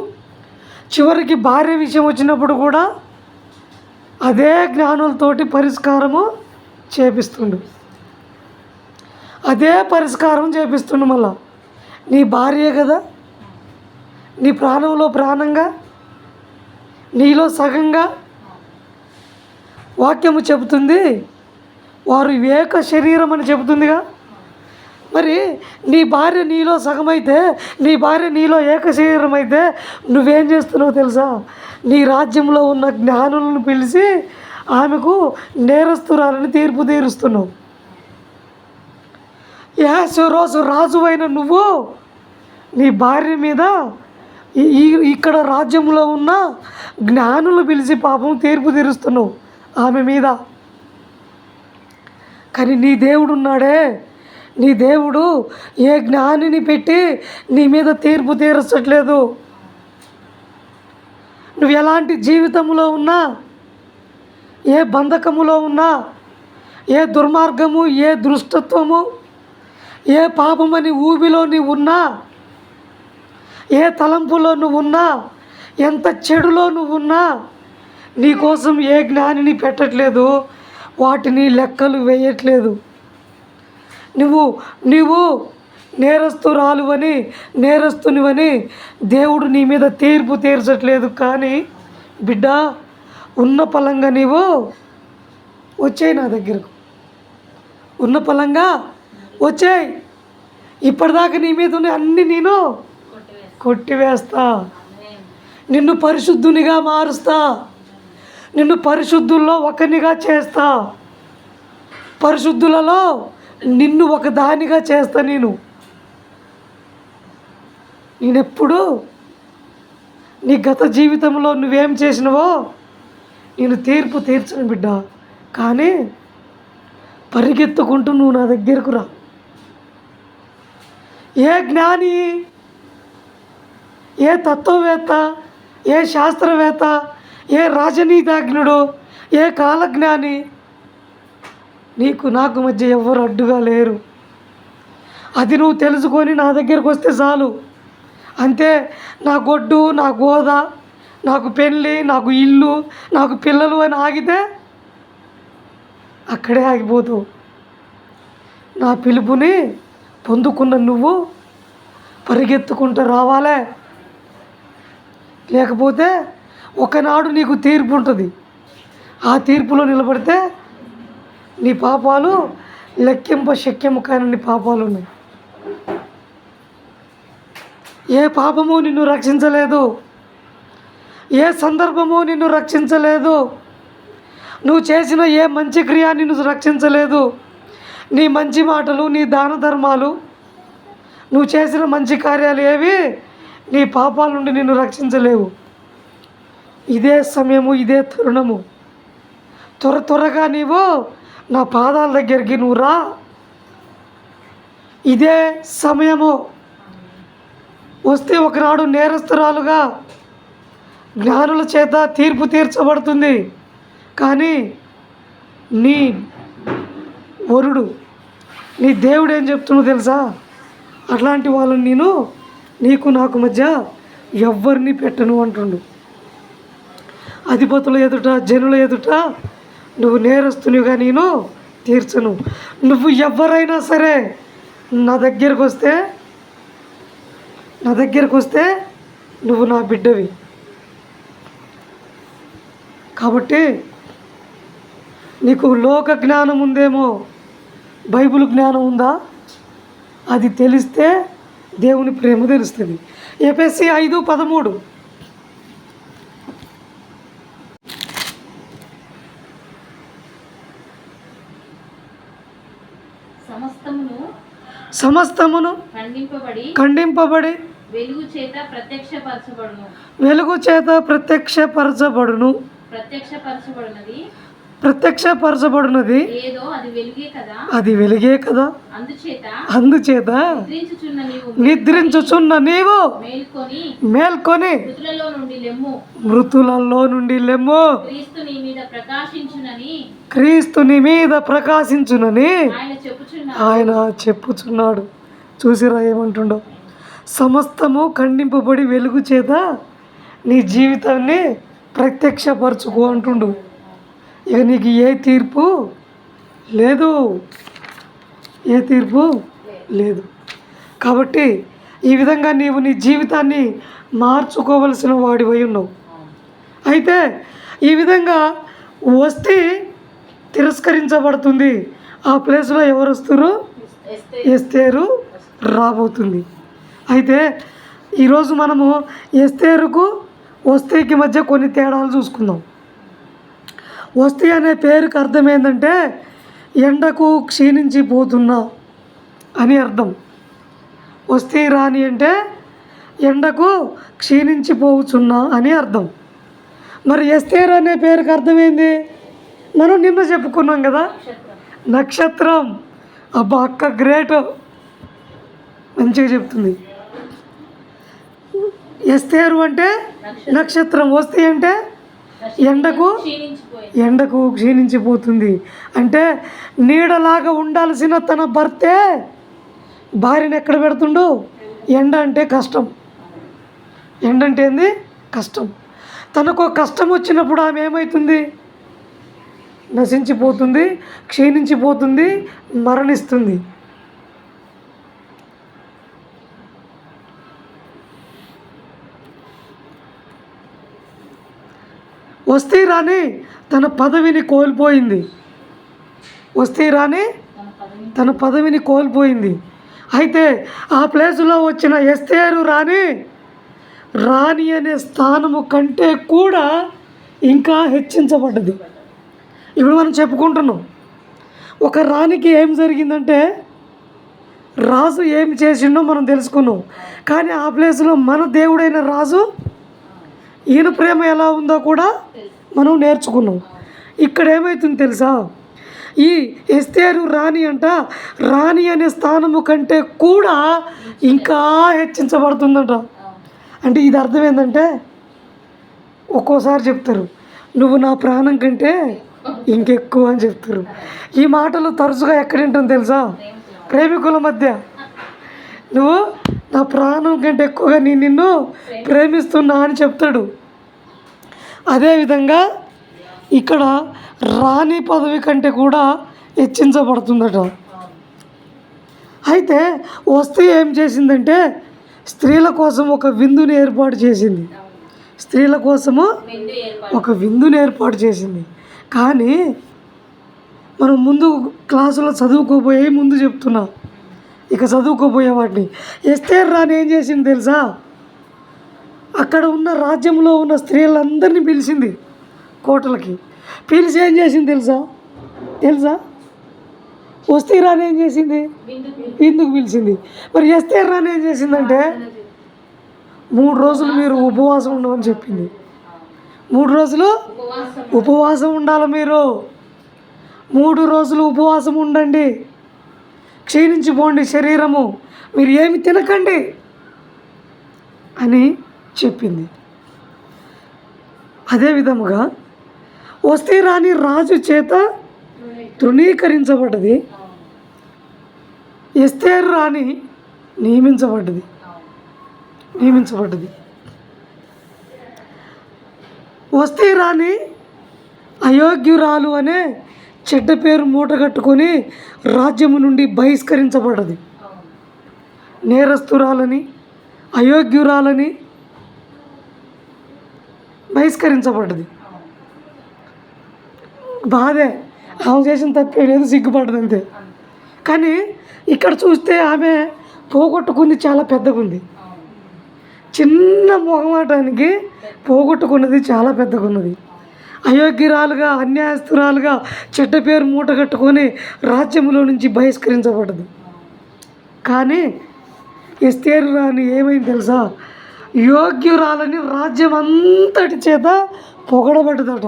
చివరికి భార్య విషయం వచ్చినప్పుడు కూడా అదే జ్ఞానులతోటి పరిష్కారము చేపిస్తుండు. అదే పరిష్కారం చేపిస్తుండు. మళ్ళా నీ భార్యే కదా, నీ ప్రాణంలో ప్రాణంగా, నీలో సగంగా. వాక్యము చెబుతుంది వారు ఏక శరీరం అని చెబుతుందిగా. మరి నీ భార్య నీలో సగమైతే, నీ భార్య నీలో ఏక శరీరం అయితే నువ్వేం చేస్తున్నావు తెలుసా? నీ రాజ్యంలో ఉన్న జ్ఞానులను పిలిచి ఆమెకు నేరస్తురాలని తీర్పు తీరుస్తున్నావు. రోజు రాజువైన నువ్వు నీ భార్య మీద ఇక్కడ రాజ్యంలో ఉన్న జ్ఞానులు పిలిచి పాపం తీర్పు తీరుస్తున్నావు ఆమె మీద. కానీ నీ దేవుడు ఉన్నాడే, నీ దేవుడు ఏ జ్ఞానిని పెట్టి నీ మీద తీర్పు తీర్చట్లేదు. నువ్వు ఎలాంటి జీవితంలో ఉన్నా, ఏ బంధకములో ఉన్నా, ఏ దుర్మార్గము, ఏ దృష్టత్వము, ఏ పాపమని ఊబిలో నీవు ఉన్నా, ఏ తలంపులో నువ్వు ఉన్నా, ఎంత చెడులో నువ్వు ఉన్నా, నీకోసం ఏ జ్ఞానిని పెట్టట్లేదు, వాటిని లెక్కలు వేయట్లేదు. నువ్వు నేరస్తురాలువని, నేరస్తునివని దేవుడు నీ మీద తీర్పు తీర్చట్లేదు. కానీ బిడ్డ, ఉన్న పలంగా నీవు వచ్చేయి నా దగ్గరకు, ఉన్న పలంగా వచ్చేయి. ఇప్పటిదాకా నీ మీద ఉన్న అన్ని నేను కొట్టివేస్తా, నిన్ను పరిశుద్ధునిగా మారుస్తా, నిన్ను పరిశుద్ధుల్లో ఒకనిగా చేస్తా, పరిశుద్ధులలో నిన్ను ఒక దానిగా చేస్తా. నేనెప్పుడు నీ గత జీవితంలో నువ్వేం చేసినవో నేను తీర్పు తీర్చను బిడ్డ. కానీ పరిగెత్తుకుంటూ నువ్వు నా దగ్గరకు రా. ఏ జ్ఞాని, ఏ తత్వవేత్త, ఏ శాస్త్రవేత్త, ఏ రాజనీతిజ్ఞుడు, ఏ కాలజ్ఞాని, నీకు నాకు మధ్య ఎవ్వరు అడ్డుగా లేరు. అది నువ్వు తెలుసుకొని నా దగ్గరకు వస్తే చాలు. అంతే. నా గొడ్డు, నా గోద, నాకు పెళ్ళి, నాకు ఇల్లు, నాకు పిల్లలు అని ఆగితే అక్కడే ఆగిపోతావు. నా పిలుపుని పొందుకున్న నువ్వు పరిగెత్తుకుంటూ రావాలే. లేకపోతే ఒకనాడు నీకు తీర్పు ఉంటుంది. ఆ తీర్పులో నిలబడితే నీ పాపాలు లెక్కింప శక్యము కాని పాపాలు ఉన్నాయి. ఏ పాపము నిన్ను రక్షించలేదు, ఏ సందర్భము నిన్ను రక్షించలేదు, నువ్వు చేసిన ఏ మంచి క్రియ నిన్ను రక్షించలేదు. నీ మంచి మాటలు, నీ దాన ధర్మాలు, నువ్వు చేసిన మంచి కార్యాలు ఏవి నీ పాపాల నుండి నిన్ను రక్షించలేవు. ఇదే సమయము, ఇదే తరుణము. త్వరగా నీవు నా పాదాల దగ్గరికి నువ్వు రా. ఇదే సమయము. వస్తే ఒకనాడు నేరస్తురాలుగా జ్ఞానుల చేత తీర్పు తీర్చబడుతుంది. కానీ నీ వరుడు, నీ దేవుడు ఏం చెప్తున్నావు తెలుసా? అట్లాంటి వాళ్ళని నీకు నాకు మధ్య ఎవ్వరిని పెట్టను అంటుండు. అధిపతుల ఎదుట, జనుల ఎదుట నువ్వు నేరస్తునిగా నేను తీర్చను. నువ్వు ఎవరైనా సరే నా దగ్గరకు వస్తే నువ్వు నా బిడ్డవి. కాబట్టి నీకు లోక జ్ఞానం ఉందేమో, బైబిల్ జ్ఞానం ఉందా? అది తెలిస్తే దేవుని ప్రేమ తెలుస్తుంది. ఎఫెసీ 5:13. సమస్తమును ఖండింపబడి వెలుగు చేత ప్రత్యక్షపరచబడును. ప్రత్యక్షపరచబడినది అది వెలుగే కదా. అందుచేత నిద్రించుచున్న నీవు మేల్కొని మృతులలో నుండి లెమ్ము, క్రీస్తు నీ మీద ప్రకాశించునని ఆయన చెప్పుచున్నాడు. చూసిరా ఏమంటుండో. సమస్తము ఖండింపబడి వెలుగు చేత నీ జీవితాన్ని ప్రత్యక్షపరచుకో అంటుండు. ఇక నీకు ఏ తీర్పు లేదు, ఏ తీర్పు లేదు. కాబట్టి ఈ విధంగా నీవు నీ జీవితాన్ని మార్చుకోవలసిన వాడివై ఉన్నావు. అయితే ఈ విధంగా వస్తే తిరస్కరించబడుతుంది. ఆ ప్లేస్లో ఎవరు వస్తారు? ఎస్తేరు రాబోతుంది. అయితే ఈరోజు మనము ఎస్తేరుకు వస్తేకి మధ్య కొన్ని తేడాలు చూసుకుందాం. వస్తీ అనే పేరుకి అర్థం ఏంటంటే ఎండకు క్షీణించిపోతున్నా అని అర్థం. వస్తీ రాణి అంటే ఎండకు క్షీణించిపోతున్నా అని అర్థం. మరి ఎస్తేరు అనే పేరుకి అర్థమైంది మనం నిన్న చెప్పుకున్నాం కదా, నక్షత్రం. అబ్బా అక్క గ్రేట్, మంచిగా చెప్తుంది. ఎస్తేరు అంటే నక్షత్రం, వస్తీ అంటే ఎండకు క్షీణించిపోయింది. ఎండకు క్షీణించిపోతుంది. అంటే నీడలాగా ఉండాల్సిన తన భర్తే భార్యను ఎక్కడ పెడుతుండు? ఎండ అంటే కష్టం. ఎండ అంటే ఏంది? కష్టం. తనకు కష్టం వచ్చినప్పుడు ఆమె ఏమవుతుంది? నశించిపోతుంది, క్షీణించిపోతుంది, మరణిస్తుంది. వస్తే రాని తన పదవిని కోల్పోయింది. వస్తే రాని తన పదవిని కోల్పోయింది. అయితే ఆ ప్లేసులో వచ్చిన ఎస్తేరు రాణి అనే స్థానము కంటే కూడా ఇంకా హెచ్చించబడ్డది. ఇప్పుడు మనం చెప్పుకుంటున్నాం, ఒక రాణికి ఏం జరిగిందంటే రాజు ఏం చేసిండో మనం తెలుసుకున్నాం. కానీ ఆ ప్లేస్లో మన దేవుడైన రాజు ఈయన ప్రేమ ఎలా ఉందో కూడా మనం నేర్చుకున్నాం. ఇక్కడ ఏమవుతుంది తెలుసా? ఈ ఎస్తేరు రాణి అనే స్థానము కంటే కూడా ఇంకా హెచ్చించబడుతుందంట. అంటే ఇది అర్థం ఏంటంటే, ఒక్కోసారి చెప్తారు నువ్వు నా ప్రాణం కంటే ఇంకెక్కువ అని చెప్తారు. ఈ మాటలు తరచుగా ఎక్కడ వింటాం తెలుసా? ప్రేమికుల మధ్య. నువ్వు నా ప్రాణం కంటే ఎక్కువగా నిన్ను ప్రేమిస్తున్నా అని చెప్తాడు. అదేవిధంగా ఇక్కడ రాణి పదవి కంటే కూడా హెచ్చించబడుతుందట. అయితే వస్తే ఏం చేసిందంటే స్త్రీల కోసం ఒక విందుని ఏర్పాటు చేసింది. స్త్రీల కోసము ఒక విందుని ఏర్పాటు చేసింది. కానీ మనం ముందు క్లాసులో చదువుకోబోయే ముందు చెప్తున్నా, ఇక చదువుకోబోయే వాటిని. ఎస్తేరు రాణి ఏం చేసింది తెలుసా? అక్కడ ఉన్న రాజ్యంలో ఉన్న స్త్రీలందరినీ పిలిచింది కోటలకి. పిలిచి ఏం చేసింది తెలుసా? వస్తే రాణి ఏం చేసింది? విందుకు పిలిచింది. మరి ఎస్తేరు రాణి ఏం చేసిందంటే 3 రోజులు మీరు ఉపవాసం ఉండమని చెప్పింది. 3 రోజులు ఉపవాసం ఉండాలి. మీరు 3 రోజులు ఉపవాసం ఉండండి, క్షీణించిపోండి శరీరము, మీరు ఏమి తినకండి అని చెప్పింది. అదే విధముగా వస్తే రాణి రాజు చేత తృణీకరించబడ్డది. ఎస్తేరు రాణి నియమించబడ్డది. వస్తే రాణి అయోగ్యురాలు అనే చెడ్డ పేరు మూటగట్టుకొని రాజ్యము నుండి బహిష్కరించబడ్డది. నేరస్తురాలని, అయోగ్యురాలని బహిష్కరించబడ్డది. బాధే, ఆమె చేసిన తప్పే లేదు, సిగ్గుపడ్డది అంతే. కానీ ఇక్కడ చూస్తే ఆమె పోగొట్టుకుంది చాలా పెద్దగా ఉంది. చిన్న మొహమాటానికి పోగొట్టుకున్నది చాలా పెద్దగా ఉన్నది. అయోగ్యురాలుగా, అన్యాయస్తురాలుగా చెడ్డ పేరు మూట కట్టుకొని రాజ్యంలో నుంచి బహిష్కరించబడ్డది. కానీ ఎస్తేరు రాణి ఏమైంది తెలుసా? యోగ్యురాలని రాజ్యం అంతటి చేత పొగడబడ్డదట.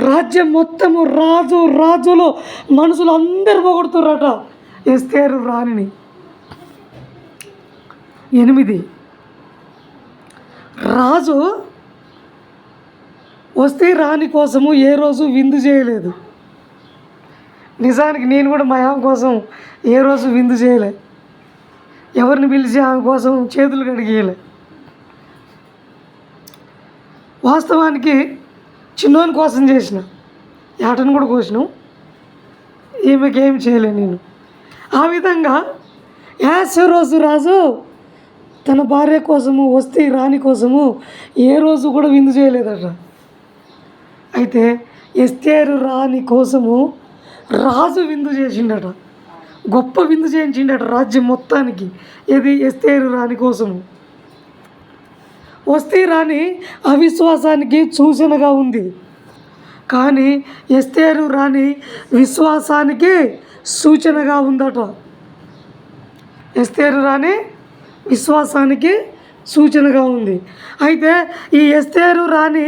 రాజ్యం మొత్తము రాజులు మనుషులు అందరు పొగడుతుర్రట ఎస్తేరు రాణిని. 8 రాజు వస్తే రాణి కోసము ఏ రోజు విందు చేయలేదు. నిజానికి నేను కూడా మా ఆమె కోసం ఏ రోజు విందు చేయలే. ఎవరిని పిలిచి ఆమె కోసం చేతులు కడిగేయలే. వాస్తవానికి చిన్నోని కోసం చేసిన, ఏటను కూడా కోసినాం, ఈమెకి ఏమి చేయలే నేను. ఆ విధంగా యాసరోజు రాజు తన భార్య కోసము, వస్తే రాణి కోసము ఏ రోజు కూడా విందు చేయలేదట. అయితే ఎస్తేరు రాణి కోసము రాజు విందు చేసిండట, గొప్ప విందు చేయించిండట రాజ్యం మొత్తానికి. ఇది ఎస్తేరు రాణి కోసము. వస్తే రాణి అవిశ్వాసానికి సూచనగా ఉంది, కానీ ఎస్తేరు రాణి విశ్వాసానికి సూచనగా ఉందట. ఎస్తేరు రాణి విశ్వాసానికి సూచనగా ఉంది. అయితే ఈ ఎస్తేరు రాణి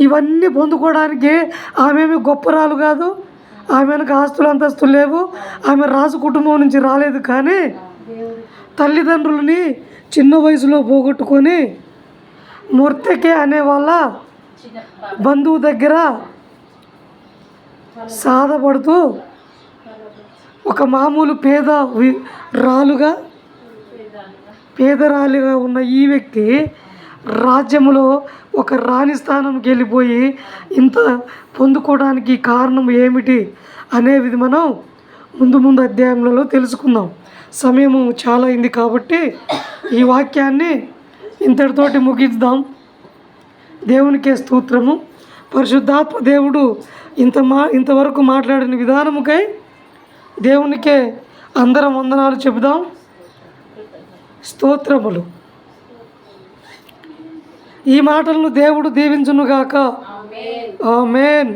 ఇవన్నీ పొందుకోవడానికి ఆమెమి గొప్పరాలు కాదు, ఆమెకు ఆస్తులు అంతస్తులు లేవు, ఆమె రాజు కుటుంబం నుంచి రాలేదు. కానీ తల్లిదండ్రులని చిన్న వయసులో పోగొట్టుకొని మొర్దెకై అనే వాళ్ళ చిన్న బంధువు దగ్గర సాధపడుతూ ఒక మామూలు పేదరాలుగా ఉన్న ఈ వ్యక్తి రాజ్యములో ఒక రాణి స్థానంకి వెళ్ళిపోయి ఇంత పొందుకోవడానికి కారణం ఏమిటి అనేది మనం ముందు అధ్యాయంలో తెలుసుకుందాం. సమయము చాలా అయింది కాబట్టి ఈ వాక్యాన్ని ఇంతటితోటి ముగిద్దాం. దేవునికే స్తోత్రము. పరిశుద్ధాత్మ దేవుడు ఇంతవరకు మాట్లాడిన విధానముకై దేవునికే అందరం వందనాలు చెబుదాం. స్తోత్రములు. ఈ మాటలను దేవుడు దీవించునుగాక. ఆమేన్.